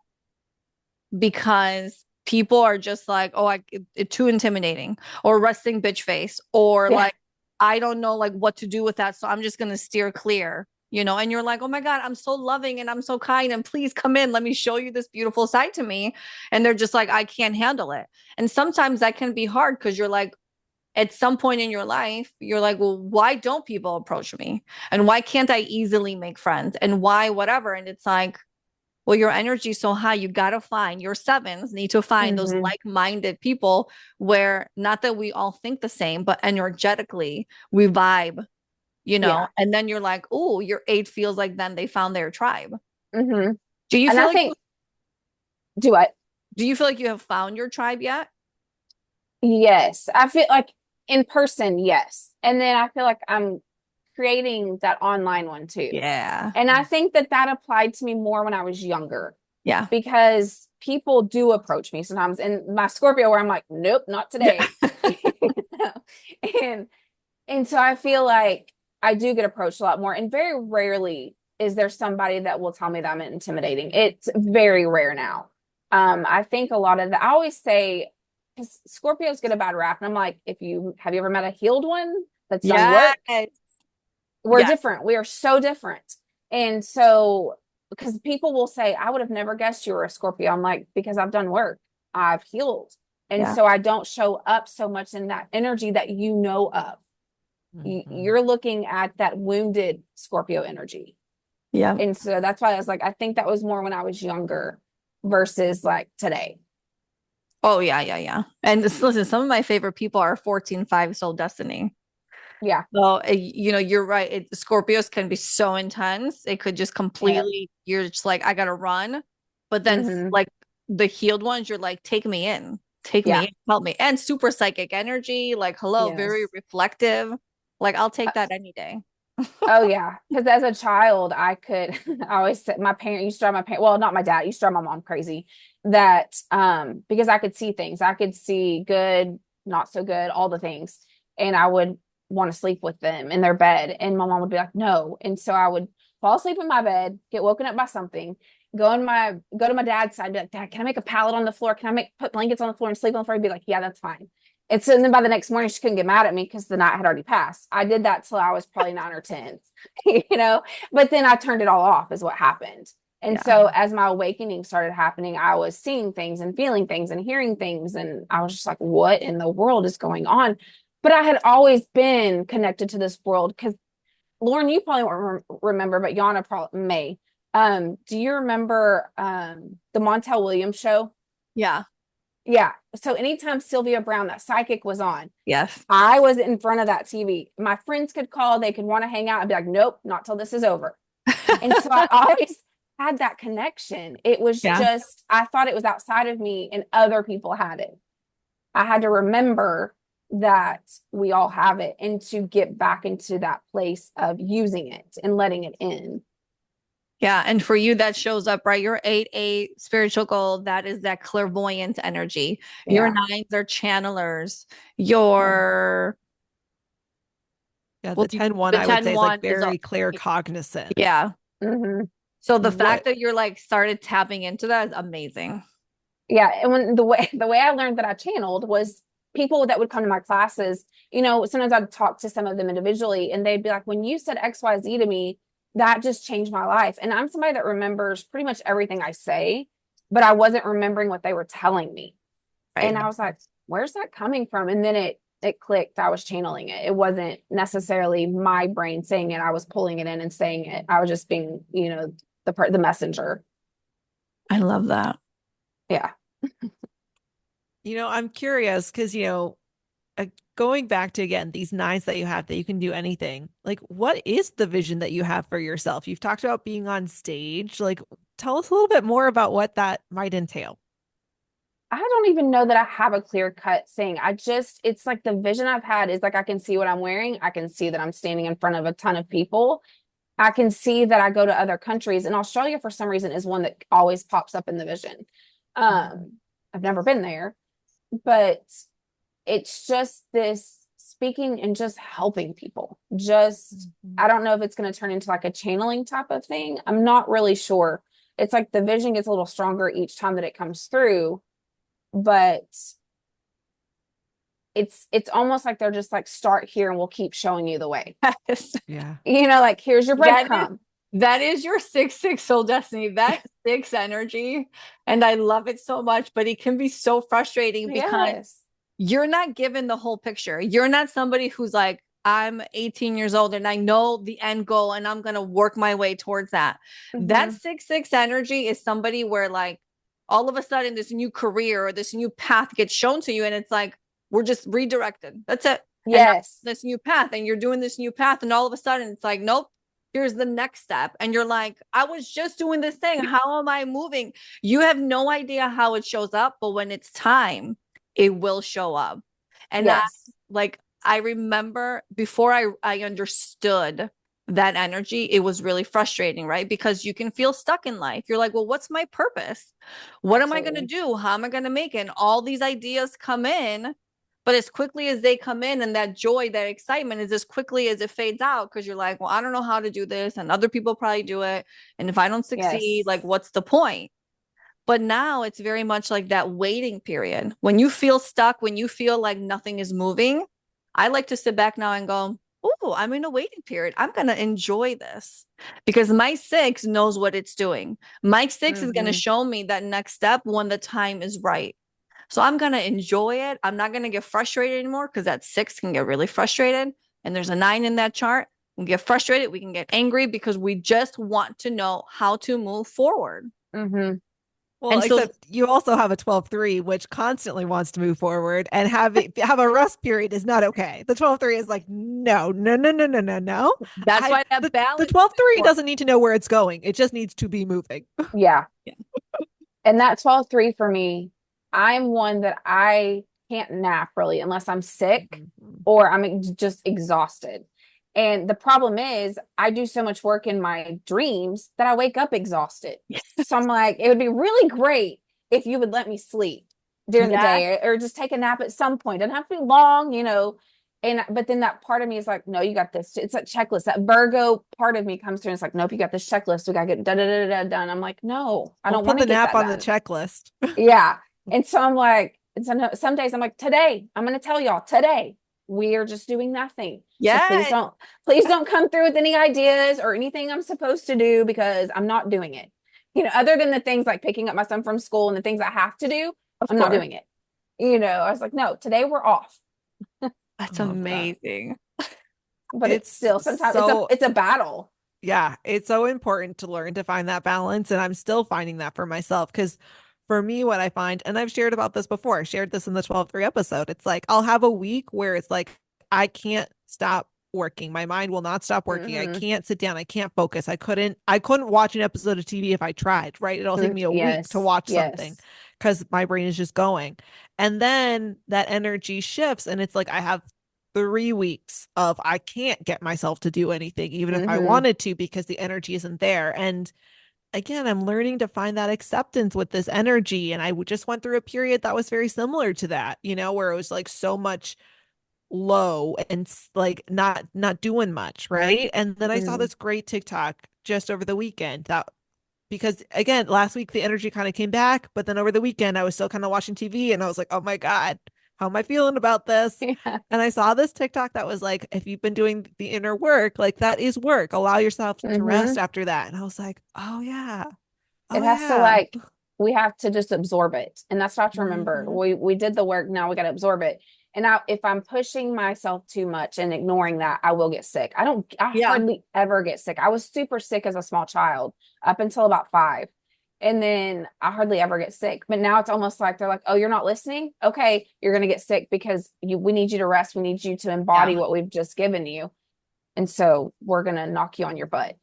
because people are just like, oh, it's too intimidating, or resting bitch face, or Yeah. like, I don't know like what to do with that, so I'm just gonna steer clear, and you're like, oh my God, I'm so loving and I'm so kind, and please come in, let me show you this beautiful side to me. And they're just like, I can't handle it. And sometimes that can be hard because you're like, at some point in your life, you're like, well, why don't people approach me? And why can't I easily make friends? And why whatever? And it's like, well, your energy is so high, you got to find your sevens need to find those Mm-hmm. like-minded people where not that we all think the same, but energetically we vibe, Yeah. and then you're like, oh, your eight feels like then they found their tribe. Mm-hmm. Do you And feel I like think, do I? do you feel like you have found your tribe yet? Yes. I feel like in person, yes. And then I feel like I'm creating that online one too. Yeah. And I think that that applied to me more when I was younger Yeah. because people do approach me sometimes. And my Scorpio, where I'm like, nope, not today. Yeah. and and so I feel like I do get approached a lot more. And very rarely is there somebody that will tell me that I'm intimidating. It's very rare now. I think a lot of the I always say because Scorpios get a bad rap, and I'm like, if you have you ever met a healed one that's done Yes. work? We're Yes. different. We are so different. And so, because people will say, I would have never guessed you were a Scorpio. I'm like, because I've done work, I've healed. And Yeah. so I don't show up so much in that energy that you know of. Mhm. You're looking at that wounded Scorpio energy. Yeah. And so that's why I was like, I think that was more when I was younger versus like today. Oh, yeah, yeah, yeah. And listen, some of my favorite people are 14-5 Soul Destiny. Yeah. So, you're right. Scorpios can be so intense. It could just Yeah. completely, you're just like, I gotta run. But then, Mm-hmm. like, the healed ones, you're like, take me in, take me Yeah. in, help me. And super psychic energy, like, hello, very Yes. reflective. Like, I'll take that any day. Oh yeah, because as a child, I could. I always said my parent used to drive my parent. Well, not my dad. Used to drive my mom crazy. That because I could see things. I could see good, not so good, all the things, and I would want to sleep with them in their bed, and my mom would be like, "No," and so I would fall asleep in my bed, get woken up by something, go to my dad's side, be like, "Dad, can I make a pallet on the floor? Can I put blankets on the floor and sleep on the floor?" He'd be like, "Yeah, that's fine." And then by the next morning, she couldn't get mad at me because the night had already passed. I did that till I was probably 9 or 10, but then I turned it all off, is what happened. And Yeah. so as my awakening started happening, I was seeing things and feeling things and hearing things. And I was just like, what in the world is going on? But I had always been connected to this world because Lauren, you probably won't remember, but Yiannah probably may. Do you remember the Montel Williams show? Yeah. Yeah. So anytime Sylvia Brown, that psychic, was on, Yes. I was in front of that TV. My friends could call, they could want to hang out. I'd be like, nope, not till this is over. And so I always had that connection. It was Yeah. just, I thought it was outside of me and other people had it. I had to remember that we all have it and to get back into that place of using it and letting it in. Yeah. And for you, that shows up, right? Your 8-8 spiritual goal, that is that clairvoyant energy. Your Yeah. nines are channelers. Your Yeah, well, the 10-1 the I would say is like 10-1 is very clear cognizant. yeah. Mm-hmm. So the What fact that you're like started tapping into that is amazing. Yeah. And when the way I learned that I channeled was people that would come to my classes, sometimes I'd talk to some of them individually and they'd be like, when you said XYZ to me, that just changed my life. And I'm somebody that remembers pretty much everything I say, but I wasn't remembering what they were telling me. Right. And I was like, where's that coming from? And then it clicked. I was channeling it. It wasn't necessarily my brain saying it. I was pulling it in and saying it. I was just being, the messenger. I love that. Yeah. I'm curious because, going back to again, these nines that you have that you can do anything, like what is the vision that you have for yourself? You've talked about being on stage. Like, tell us a little bit more about what that might entail. I don't even know that I have a clear cut saying. It's like the vision I've had is like I can see what I'm wearing. I can see that I'm standing in front of a ton of people. I can see that I go to other countries, and Australia for some reason is one that always pops up in the vision. Um, I've never been there, but it's just this speaking and just helping people. Just, I don't know if it's going to turn into like a channeling type of thing. I'm not really sure. It's like the vision gets a little stronger each time that it comes through, but it's almost like they're just like, start here and we'll keep showing you the way. Yeah. You know, like, here's your breadcrumb. That is your 6/6 soul destiny. That 6 energy. And I love it so much, but it can be so frustrating because you're not given the whole picture. You're not somebody who's like, I'm 18 years old and I know the end goal and I'm going to work my way towards that. That 6/6 energy is somebody where like all of a sudden this new career or this new path gets shown to you and it's like, we're just redirected. That's it. Yes. This new path and you're doing this new path and all of a sudden it's like, nope, here's the next step. And you're like, I was just doing this thing. How am I moving? You have no idea how it shows up, but when it's time, it will show up. And I remember before I understood that energy, it was really frustrating, right? Because you can feel stuck in life. You're like, well, what's my purpose? What am I going to do? How am I going to make it? And all these ideas come in, but as quickly as they come in and that joy, that excitement is as quickly as it fades out because you're like, well, I don't know how to do this and other people probably do it. And if I don't succeed, like, what's the point? But now it's very much like that waiting period. When you feel stuck, when you feel like nothing is moving, I like to sit back now and go, oh, I'm in a waiting period. I'm going to enjoy this because my 6 knows what it's doing. My 6 is going to show me that next step when the time is right. So I'm going to enjoy it. I'm not going to get frustrated anymore because that 6 can get really frustrated. And there's a 9 in that chart. We can get frustrated. We can get angry because we just want to know how to move forward. Well, except you also have a 12/3, which constantly wants to move forward, and have a rest period is not okay. The 12/3 is like, no. That's why that balance. The 12/3 doesn't need to know where it's going. It just needs to be moving. Yeah. And that 12/3 for me, I'm one that I can't nap really unless I'm sick or I'm just exhausted. And the problem is I do so much work in my dreams that I wake up exhausted. So I'm like, it would be really great if you would let me sleep during the day or just take a nap at some point. It doesn't have to be long, you know. But then that part of me is like, no, you got this. It's a checklist. That Virgo part of me comes through and it's like, nope, you got this checklist. We got to get done. I'm like, no, I don't want to put the nap on the checklist. Yeah. And so I'm like, and some days I'm like, today, I'm going to tell y'all today, we are just doing nothing. Yeah. So please don't come through with any ideas or anything I'm supposed to do because I'm not doing it. You know, other than the things like picking up my son from school and the things I have to do, I'm not doing it. You know, I was like, no, today we're off. That's amazing. But it's still sometimes it's a battle. Yeah, it's so important to learn to find that balance. And I'm still finding that for myself because for me, what I find, and I've shared about this before, I shared this in the 12/3 episode. It's like I'll have a week where it's like I can't stop working. My mind will not stop working. I can't sit down. I can't focus. I couldn't watch an episode of TV if I tried, right? It'll take me a week to watch something because my brain is just going. And then that energy shifts and it's like I have 3 weeks of I can't get myself to do anything, even if I wanted to, because the energy isn't there. And again, I'm learning to find that acceptance with this energy. And I just went through a period that was very similar to that, you know, where it was like so much low and like not doing much, right? And then I saw this great TikTok just over the weekend that because again, last week the energy kind of came back, but then over the weekend I was still kind of watching TV and I was like, oh my God, how am I feeling about this? Yeah. And I saw this TikTok that was like, if you've been doing the inner work, like that is work. Allow yourself to rest after that. And I was like, oh yeah. It has to like, we have to just absorb it. And that's what I have to remember. We did the work. Now we got to absorb it. And now if I'm pushing myself too much and ignoring that, I will get sick. I hardly ever get sick. I was super sick as a small child up until about 5. And then I hardly ever get sick. But now it's almost like they're like, oh, you're not listening? Okay, you're going to get sick because we need you to rest. We need you to embody what we've just given you. And so we're going to knock you on your butt.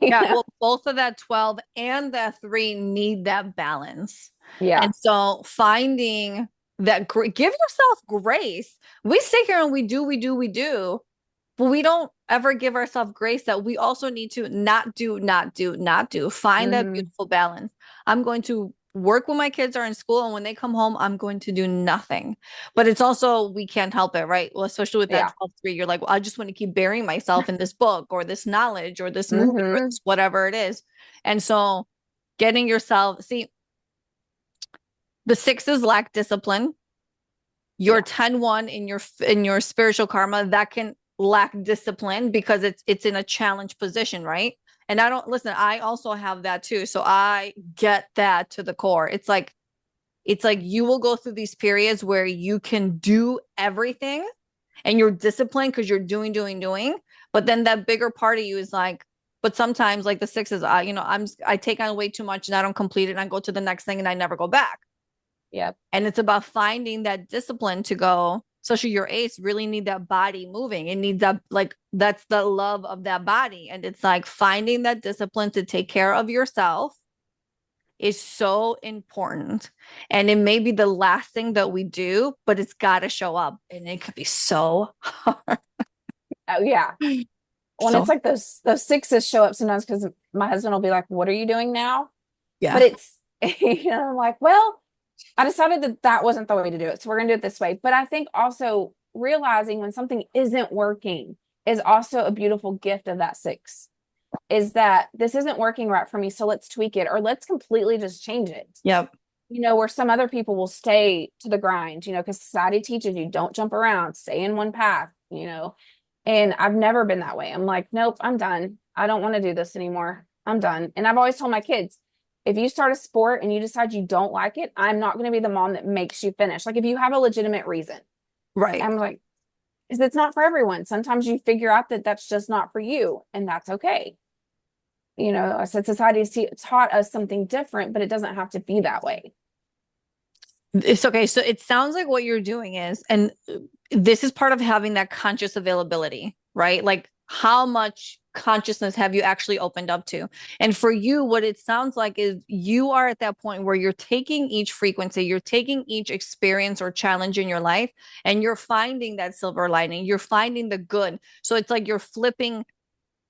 Well, both of that 12 and that 3 need that balance. Yeah. And so finding that, give yourself grace. We sit here and we do, but we don't ever give ourselves grace that we also need to not do. Find that beautiful balance. I'm going to work when my kids are in school, and when they come home, I'm going to do nothing. But it's also, we can't help it, right? Well, especially with that Yeah. 12-3, you're like, well, I just want to keep burying myself in this book or this knowledge or this movie or Mm-hmm. this whatever it is. And so getting yourself, see, the sixes lack discipline. Your Yeah. 10-1 in your spiritual karma, that can lack discipline because it's in a challenge position, right? And I don't listen, I also have that too. So I get that to the core. It's like you will go through these periods where you can do everything and you're disciplined because you're doing. But then that bigger part of you is like, but sometimes like the sixes, I take on way too much and I don't complete it and I go to the next thing and I never go back. Yep. And it's about finding that discipline to go, especially your eights really need that body moving. It needs that, like, that's the love of that body. And it's like finding that discipline to take care of yourself is so important. And it may be the last thing that we do, but it's got to show up. And it could be so hard. Oh, yeah. When So, it's like those sixes show up sometimes because my husband will be like, "What are you doing now?" But yeah. it's, I'm like, well, I decided that that wasn't the way to do it. So we're going to do it this way. But I think also realizing when something isn't working is also a beautiful gift of that six, is that this isn't working right for me. So let's tweak it, or let's completely just change it. Yep. Where some other people will stay to the grind, because society teaches you don't jump around, stay in one path, and I've never been that way. I'm like, nope, I'm done. I don't want to do this anymore. I'm done. And I've always told my kids, if you start a sport and you decide you don't like it, I'm not going to be the mom that makes you finish. Like if you have a legitimate reason, Right. I'm like, because it's not for everyone. Sometimes you figure out that that's just not for you, and that's okay. I said society has taught us something different, but it doesn't have to be that way. It's okay. So it sounds like what you're doing is, and this is part of having that conscious availability, right? Like how much consciousness have you actually opened up to? And for you, what it sounds like is you are at that point where you're taking each frequency, you're taking each experience or challenge in your life, and you're finding that silver lining, you're finding the good. So it's like you're flipping,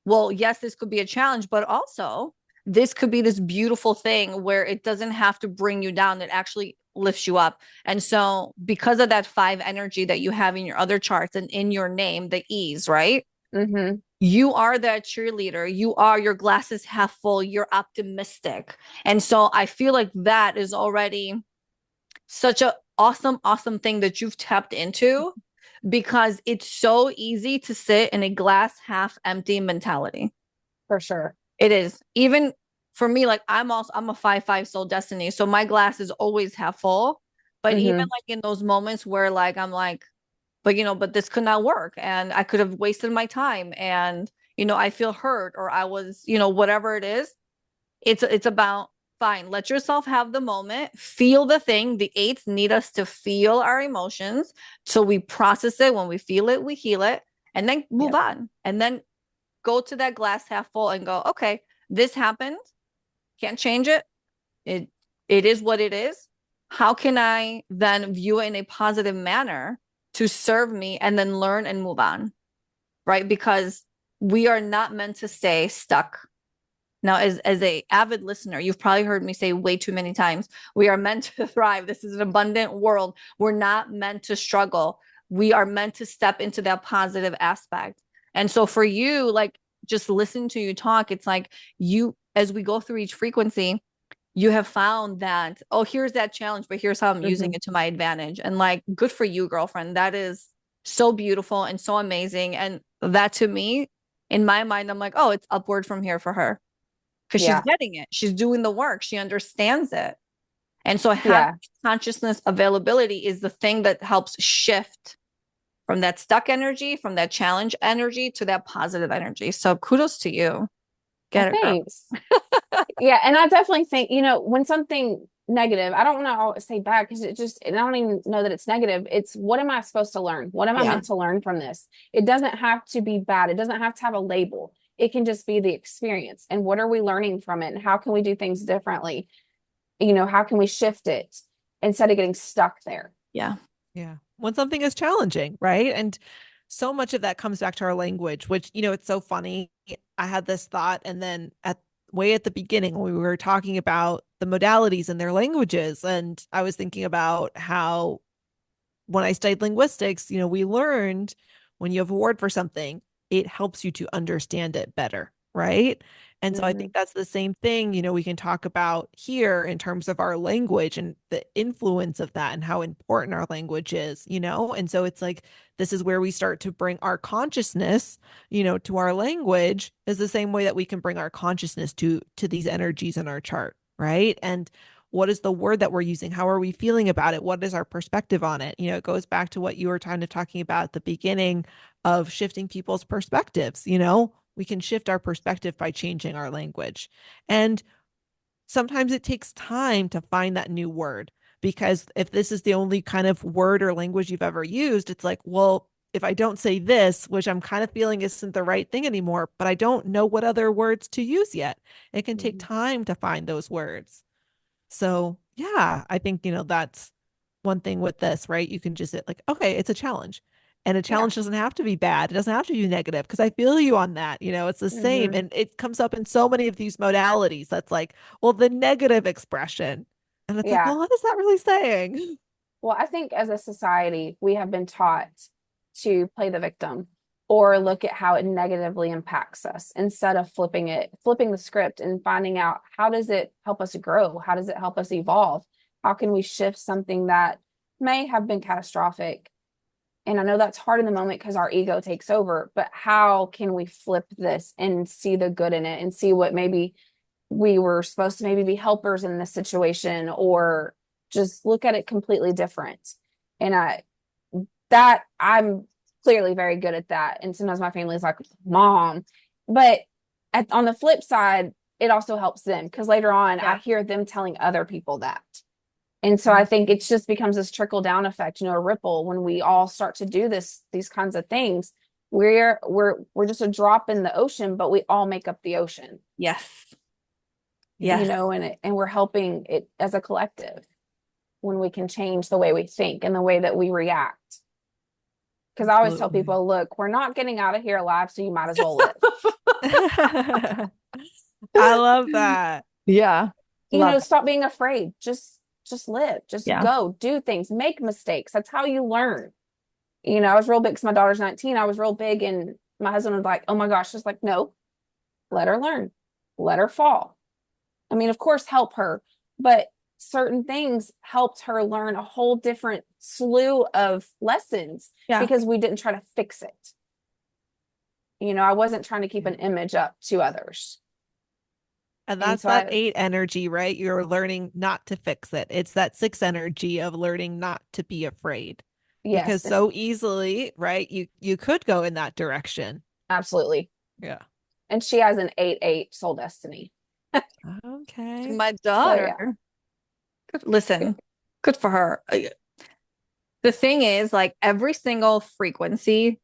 well, yes, this could be a challenge, but also this could be this beautiful thing where it doesn't have to bring you down. It actually lifts you up. And so because of that 5 energy that you have in your other charts and in your name, the ease, right? Mm-hmm. You are that cheerleader. You are, your glass is half full. You're optimistic. And so I feel like that is already such a awesome thing that you've tapped into, because it's so easy to sit in a glass half empty mentality. For sure. It is. Even for me, like I'm a 5/5 soul destiny. So my glass is always half full. But even Mm-hmm. like in those moments where like I'm like, but this could not work and I could have wasted my time and I feel hurt, or I was, whatever it is, it's about, fine, let yourself have the moment, feel the thing. The eights need us to feel our emotions. So we process it. When we feel it, we heal it, and then move on. And then go to that glass half full and go, okay, this happened. Can't change it. It is what it is. How can I then view it in a positive manner to serve me, and then learn and move on? Right? Because we are not meant to stay stuck. Now, as a avid listener, you've probably heard me say way too many times, we are meant to thrive. This is an abundant world. We're not meant to struggle. We are meant to step into that positive aspect. And so for you, like, just listen to you talk. It's like as we go through each frequency, you have found that, oh, here's that challenge, but here's how I'm using it to my advantage. And like, good for you, girlfriend. That is so beautiful and so amazing. And that, to me, in my mind, I'm like, oh, it's upward from here for her. Because she's getting it. She's doing the work. She understands it. And so having consciousness availability is the thing that helps shift from that stuck energy, from that challenge energy, to that positive energy. So kudos to you. Get it, girl. Thanks. Yeah. And I definitely think, when something negative, I don't want to say bad, because I don't even know that it's negative. It's, what am I supposed to learn? What am I meant to learn from this? It doesn't have to be bad. It doesn't have to have a label. It can just be the experience. And what are we learning from it? And how can we do things differently? How can we shift it instead of getting stuck there? Yeah. Yeah. When something is challenging, right? And so much of that comes back to our language, which, it's so funny. I had this thought, and then way at the beginning when we were talking about the modalities and their languages. And I was thinking about how when I studied linguistics, we learned when you have a word for something, it helps you to understand it better, right? And so I Mm-hmm. think that's the same thing, we can talk about here in terms of our language and the influence of that and how important our language is. And so it's like this is where we start to bring our consciousness, to our language is the same way that we can bring our consciousness to these energies in our chart, right? And what is the word that we're using? How are we feeling about it? What is our perspective on it? It goes back to what you were kind of talking about at the beginning of shifting people's perspectives. We can shift our perspective by changing our language. And sometimes it takes time to find that new word, because if this is the only kind of word or language you've ever used, it's like, well, if I don't say this, which I'm kind of feeling isn't the right thing anymore, but I don't know what other words to use yet. It can take time to find those words. So, yeah, I think, that's one thing with this, right? You can just say, like, okay, it's a challenge. And a Yeah. challenge doesn't have to be bad. It doesn't have to be negative because I feel you on that. It's the same. Mm-hmm. And it comes up in so many of these modalities. That's like, well, the negative expression. And it's like, Yeah. well, what is that really saying? Well, I think as a society, we have been taught to play the victim or look at how it negatively impacts us instead of flipping the script and finding out how does it help us grow? How does it help us evolve? How can we shift something that may have been catastrophic? And I know that's hard in the moment because our ego takes over, but how can we flip this and see the good in it and see what maybe we were supposed to maybe be helpers in this situation, or just look at it completely different. And I'm clearly very good at that. And sometimes my family is like, Mom. But on the flip side, it also helps them because later on I hear them telling other people that. And so I think it just becomes this trickle down effect, a ripple when we all start to do these kinds of things. We're just a drop in the ocean, but we all make up the ocean. Yes. Yes. And we're helping it as a collective when we can change the way we think and the way that we react. Because I always tell people, look, we're not getting out of here alive, so you might as well live. I love that. Yeah. Stop being afraid. Just live. Just go, do things, make mistakes. That's how you learn. I was real big because my daughter's 19. I was real big, and my husband was like, oh my gosh, just like, no, let her learn, let her fall. I mean, of course, help her, but certain things helped her learn a whole different slew of lessons because we didn't try to fix it. I wasn't trying to keep an image up to others. And that's that 8 energy, right? You're learning not to fix it. It's that 6 energy of learning not to be afraid. Yes. Because so easily, right? You could go in that direction. Absolutely. Yeah. And she has an 8/8 soul destiny. Okay. My daughter. So, yeah. Listen, good for her. The thing is, like every single frequency,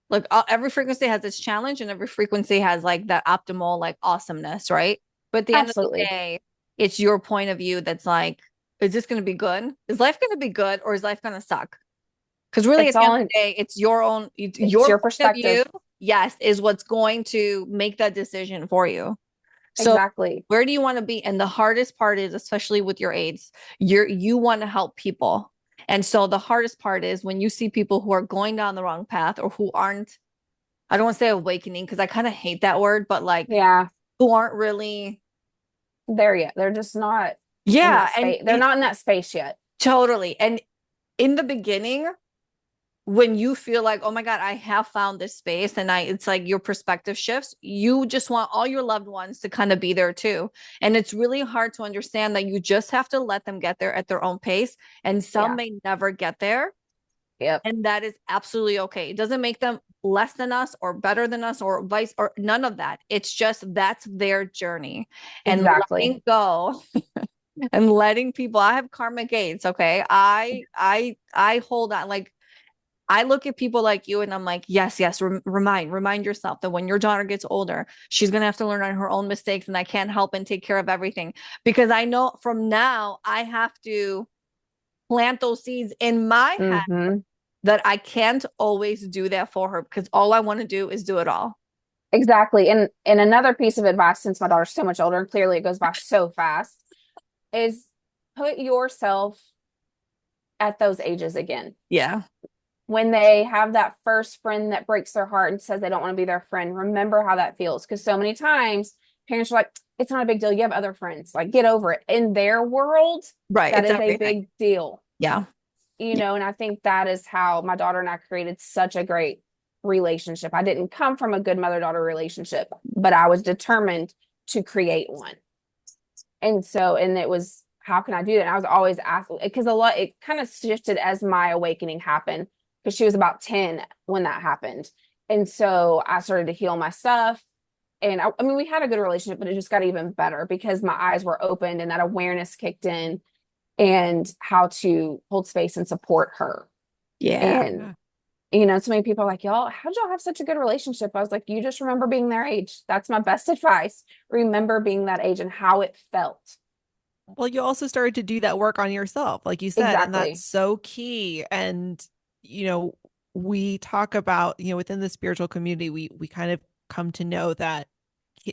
like every frequency has its challenge, and every frequency has like that optimal, like awesomeness, right? But at the end of the day, it's your point of view that's like, is this going to be good? Is life going to be good, or is life going to suck? Because really, at the end of the day, it's your own, your perspective. Yes, is what's going to make that decision for you. So exactly. Where do you want to be? And the hardest part is, especially with your aids, you want to help people. And so the hardest part is when you see people who are going down the wrong path or who aren't, I don't want to say awakening because I kind of hate that word, but like, who aren't really there yet. They're just not. Yeah. And they're not in that space yet. Totally. And in the beginning, when you feel like, oh my God, I have found this space, and it's like your perspective shifts, you just want all your loved ones to kind of be there too. And it's really hard to understand that you just have to let them get there at their own pace. And some may never get there. Yep. And that is absolutely okay. It doesn't make them less than us or better than us or vice or none of that. It's just that's their journey. And letting go and letting people, I have karmic aids. Okay. I hold on, like, I look at people like you and I'm like, yes, remind yourself that when your daughter gets older, she's going to have to learn on her own mistakes, and I can't help and take care of everything, because I know from now I have to plant those seeds in my head that I can't always do that for her, because all I want to do is do it all. Exactly. And another piece of advice, since my daughter's so much older and clearly it goes by so fast, is put yourself at those ages again. Yeah. When they have that first friend that breaks their heart and says they don't want to be their friend, remember how that feels. Because so many times parents are like, it's not a big deal. You have other friends. Like, get over it. In their world, Right. that It's is a everything. big deal. Yeah. And I think that is how my daughter and I created such a great relationship. I didn't come from a good mother-daughter relationship, but I was determined to create one. And it was, how can I do that? And I was always asking, because it kind of shifted as my awakening happened, because she was about 10 when that happened. And so I started to heal my stuff. And I mean, we had a good relationship, but it just got even better because my eyes were opened and that awareness kicked in, and how to hold space and support her. Yeah. And, so many people are like, y'all, how'd y'all have such a good relationship? I was like, you just remember being their age. That's my best advice. Remember being that age and how it felt. Well, you also started to do that work on yourself, like you said, and that's Exactly. so key. And, you know, we talk about, within the spiritual community, we kind of come to know that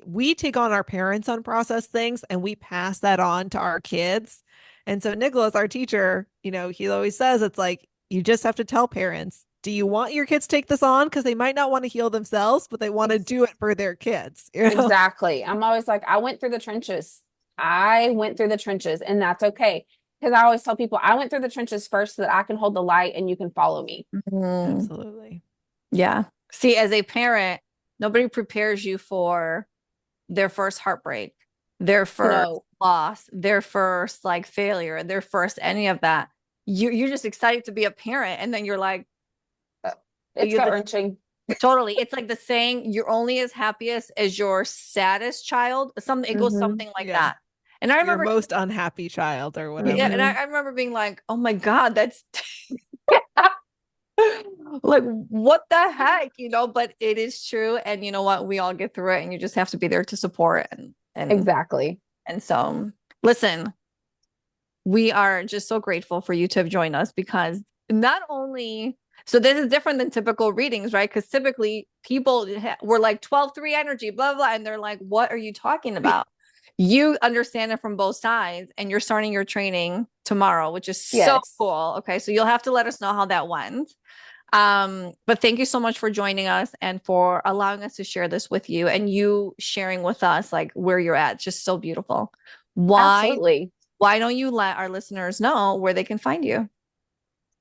we take on our parents unprocessed things and we pass that on to our kids. And so Nicholas, our teacher, he always says it's like you just have to tell parents, do you want your kids to take this on? Because they might not want to heal themselves, but they want to Ex- do it for their kids, exactly. I'm always like, I went through the trenches. I went through the trenches, and that's okay. Because I always tell people, I went through the trenches first so that I can hold the light and you can follow me. Mhm. Absolutely. Yeah. See, as a parent, nobody prepares you for their first heartbreak, their first No, loss, their first like failure, their first any of that. You're just excited to be a parent, and then you're like, it's you're gut the wrenching. totally. It's like the saying, you're only as happiest as your saddest child. Something it goes Hmm. something like Yeah. that. And I Your remember, most unhappy child or yeah, whatever. and Hmm. I remember being like, oh my God, that's like what the heck, but it is true. And you know what? We all get through it, and you just have to be there to support Exactly. and so listen, we are just so grateful for you to have joined us because not only so this is different than typical readings, right? Because typically people were like 12-3 energy, blah, blah, and they're like, what are you talking about? You understand it from both sides, and you're starting your training tomorrow, which is so Yes. cool. Okay. So you'll have to let us know how that went. But thank you so much for joining us and for allowing us to share this with you and you sharing with us like where you're at. Just so beautiful. Why Absolutely. why don't you let our listeners know where they can find you?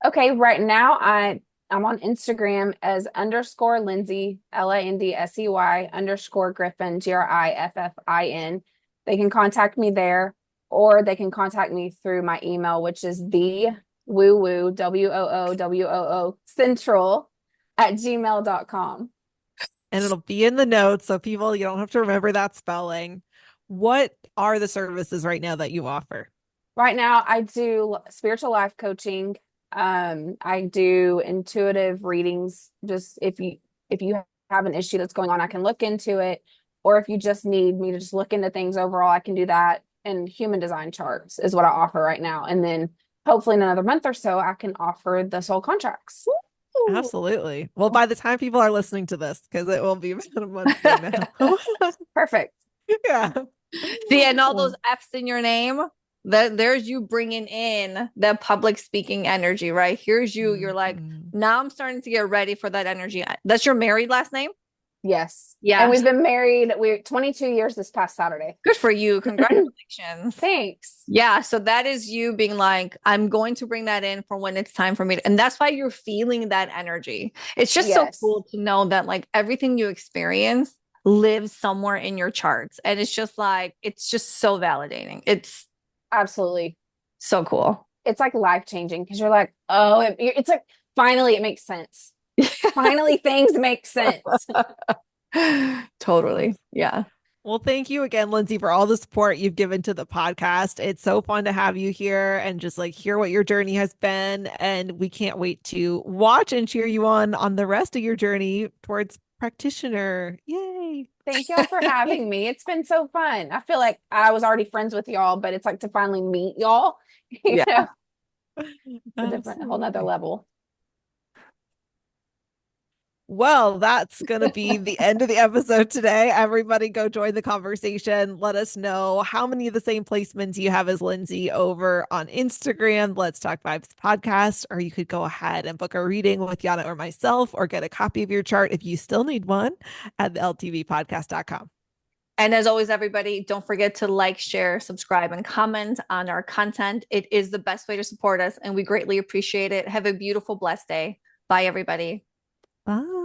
Okay, right now I'm on Instagram as underscore Lindsey, Lindsey underscore Griffin, Griffin. They can contact me there, or they can contact me through my email, which is the woo woo WOOWOO central at gmail.com. And it'll be in the notes. So people, you don't have to remember that spelling. What are the services right now that you offer? Right now, I do spiritual life coaching. I do intuitive readings. Just if you have an issue that's going on, I can look into it. Or if you just need me to just look into things overall, I can do that. And human design charts is what I offer right now. And then hopefully in another month or so, I can offer the soul contracts. Ooh. Absolutely. Well, by the time people are listening to this, because it will be about a month from now. Perfect. Yeah. See, and all those F's in your name, there's you bringing in the public speaking energy, right? Here's you. You're like, Mhm. now I'm starting to get ready for that energy. That's your married last name? Yes. And Yeah. we've been married. We're 22 years this past Saturday. Good for you. Congratulations. Thanks. Yeah. So that is you being like, I'm going to bring that in for when it's time for me. And that's why you're feeling that energy. It's just so Yes. cool to know that like everything you experience lives somewhere in your charts. And it's just like, it's just so validating. It's Absolutely. so cool. It's like life changing because you're like, oh, it's like finally it makes sense. Finally, things make sense. Totally. Yeah. Well, thank you again, Lindsey, for all the support you've given to the podcast. It's so fun to have you here and just like hear what your journey has been. And we can't wait to watch and cheer you on the rest of your journey towards practitioner. Yay. Thank y'all for having me. It's been so fun. I feel like I was already friends with y'all, but it's like to finally meet y'all, Yeah. a whole nother Absolutely. level. Well, that's going to be the end of the episode today. Everybody go join the conversation. Let us know how many of the same placements you have as Lindsey over on Instagram. Let's Talk Vibes podcast, or you could go ahead and book a reading with Yiannah or myself, or get a copy of your chart if you still need one at the ltvpodcast.com. And as always, everybody, don't forget to like, share, subscribe, and comment on our content. It is the best way to support us, and we greatly appreciate it. Have a beautiful, blessed day. Bye, everybody. Bye.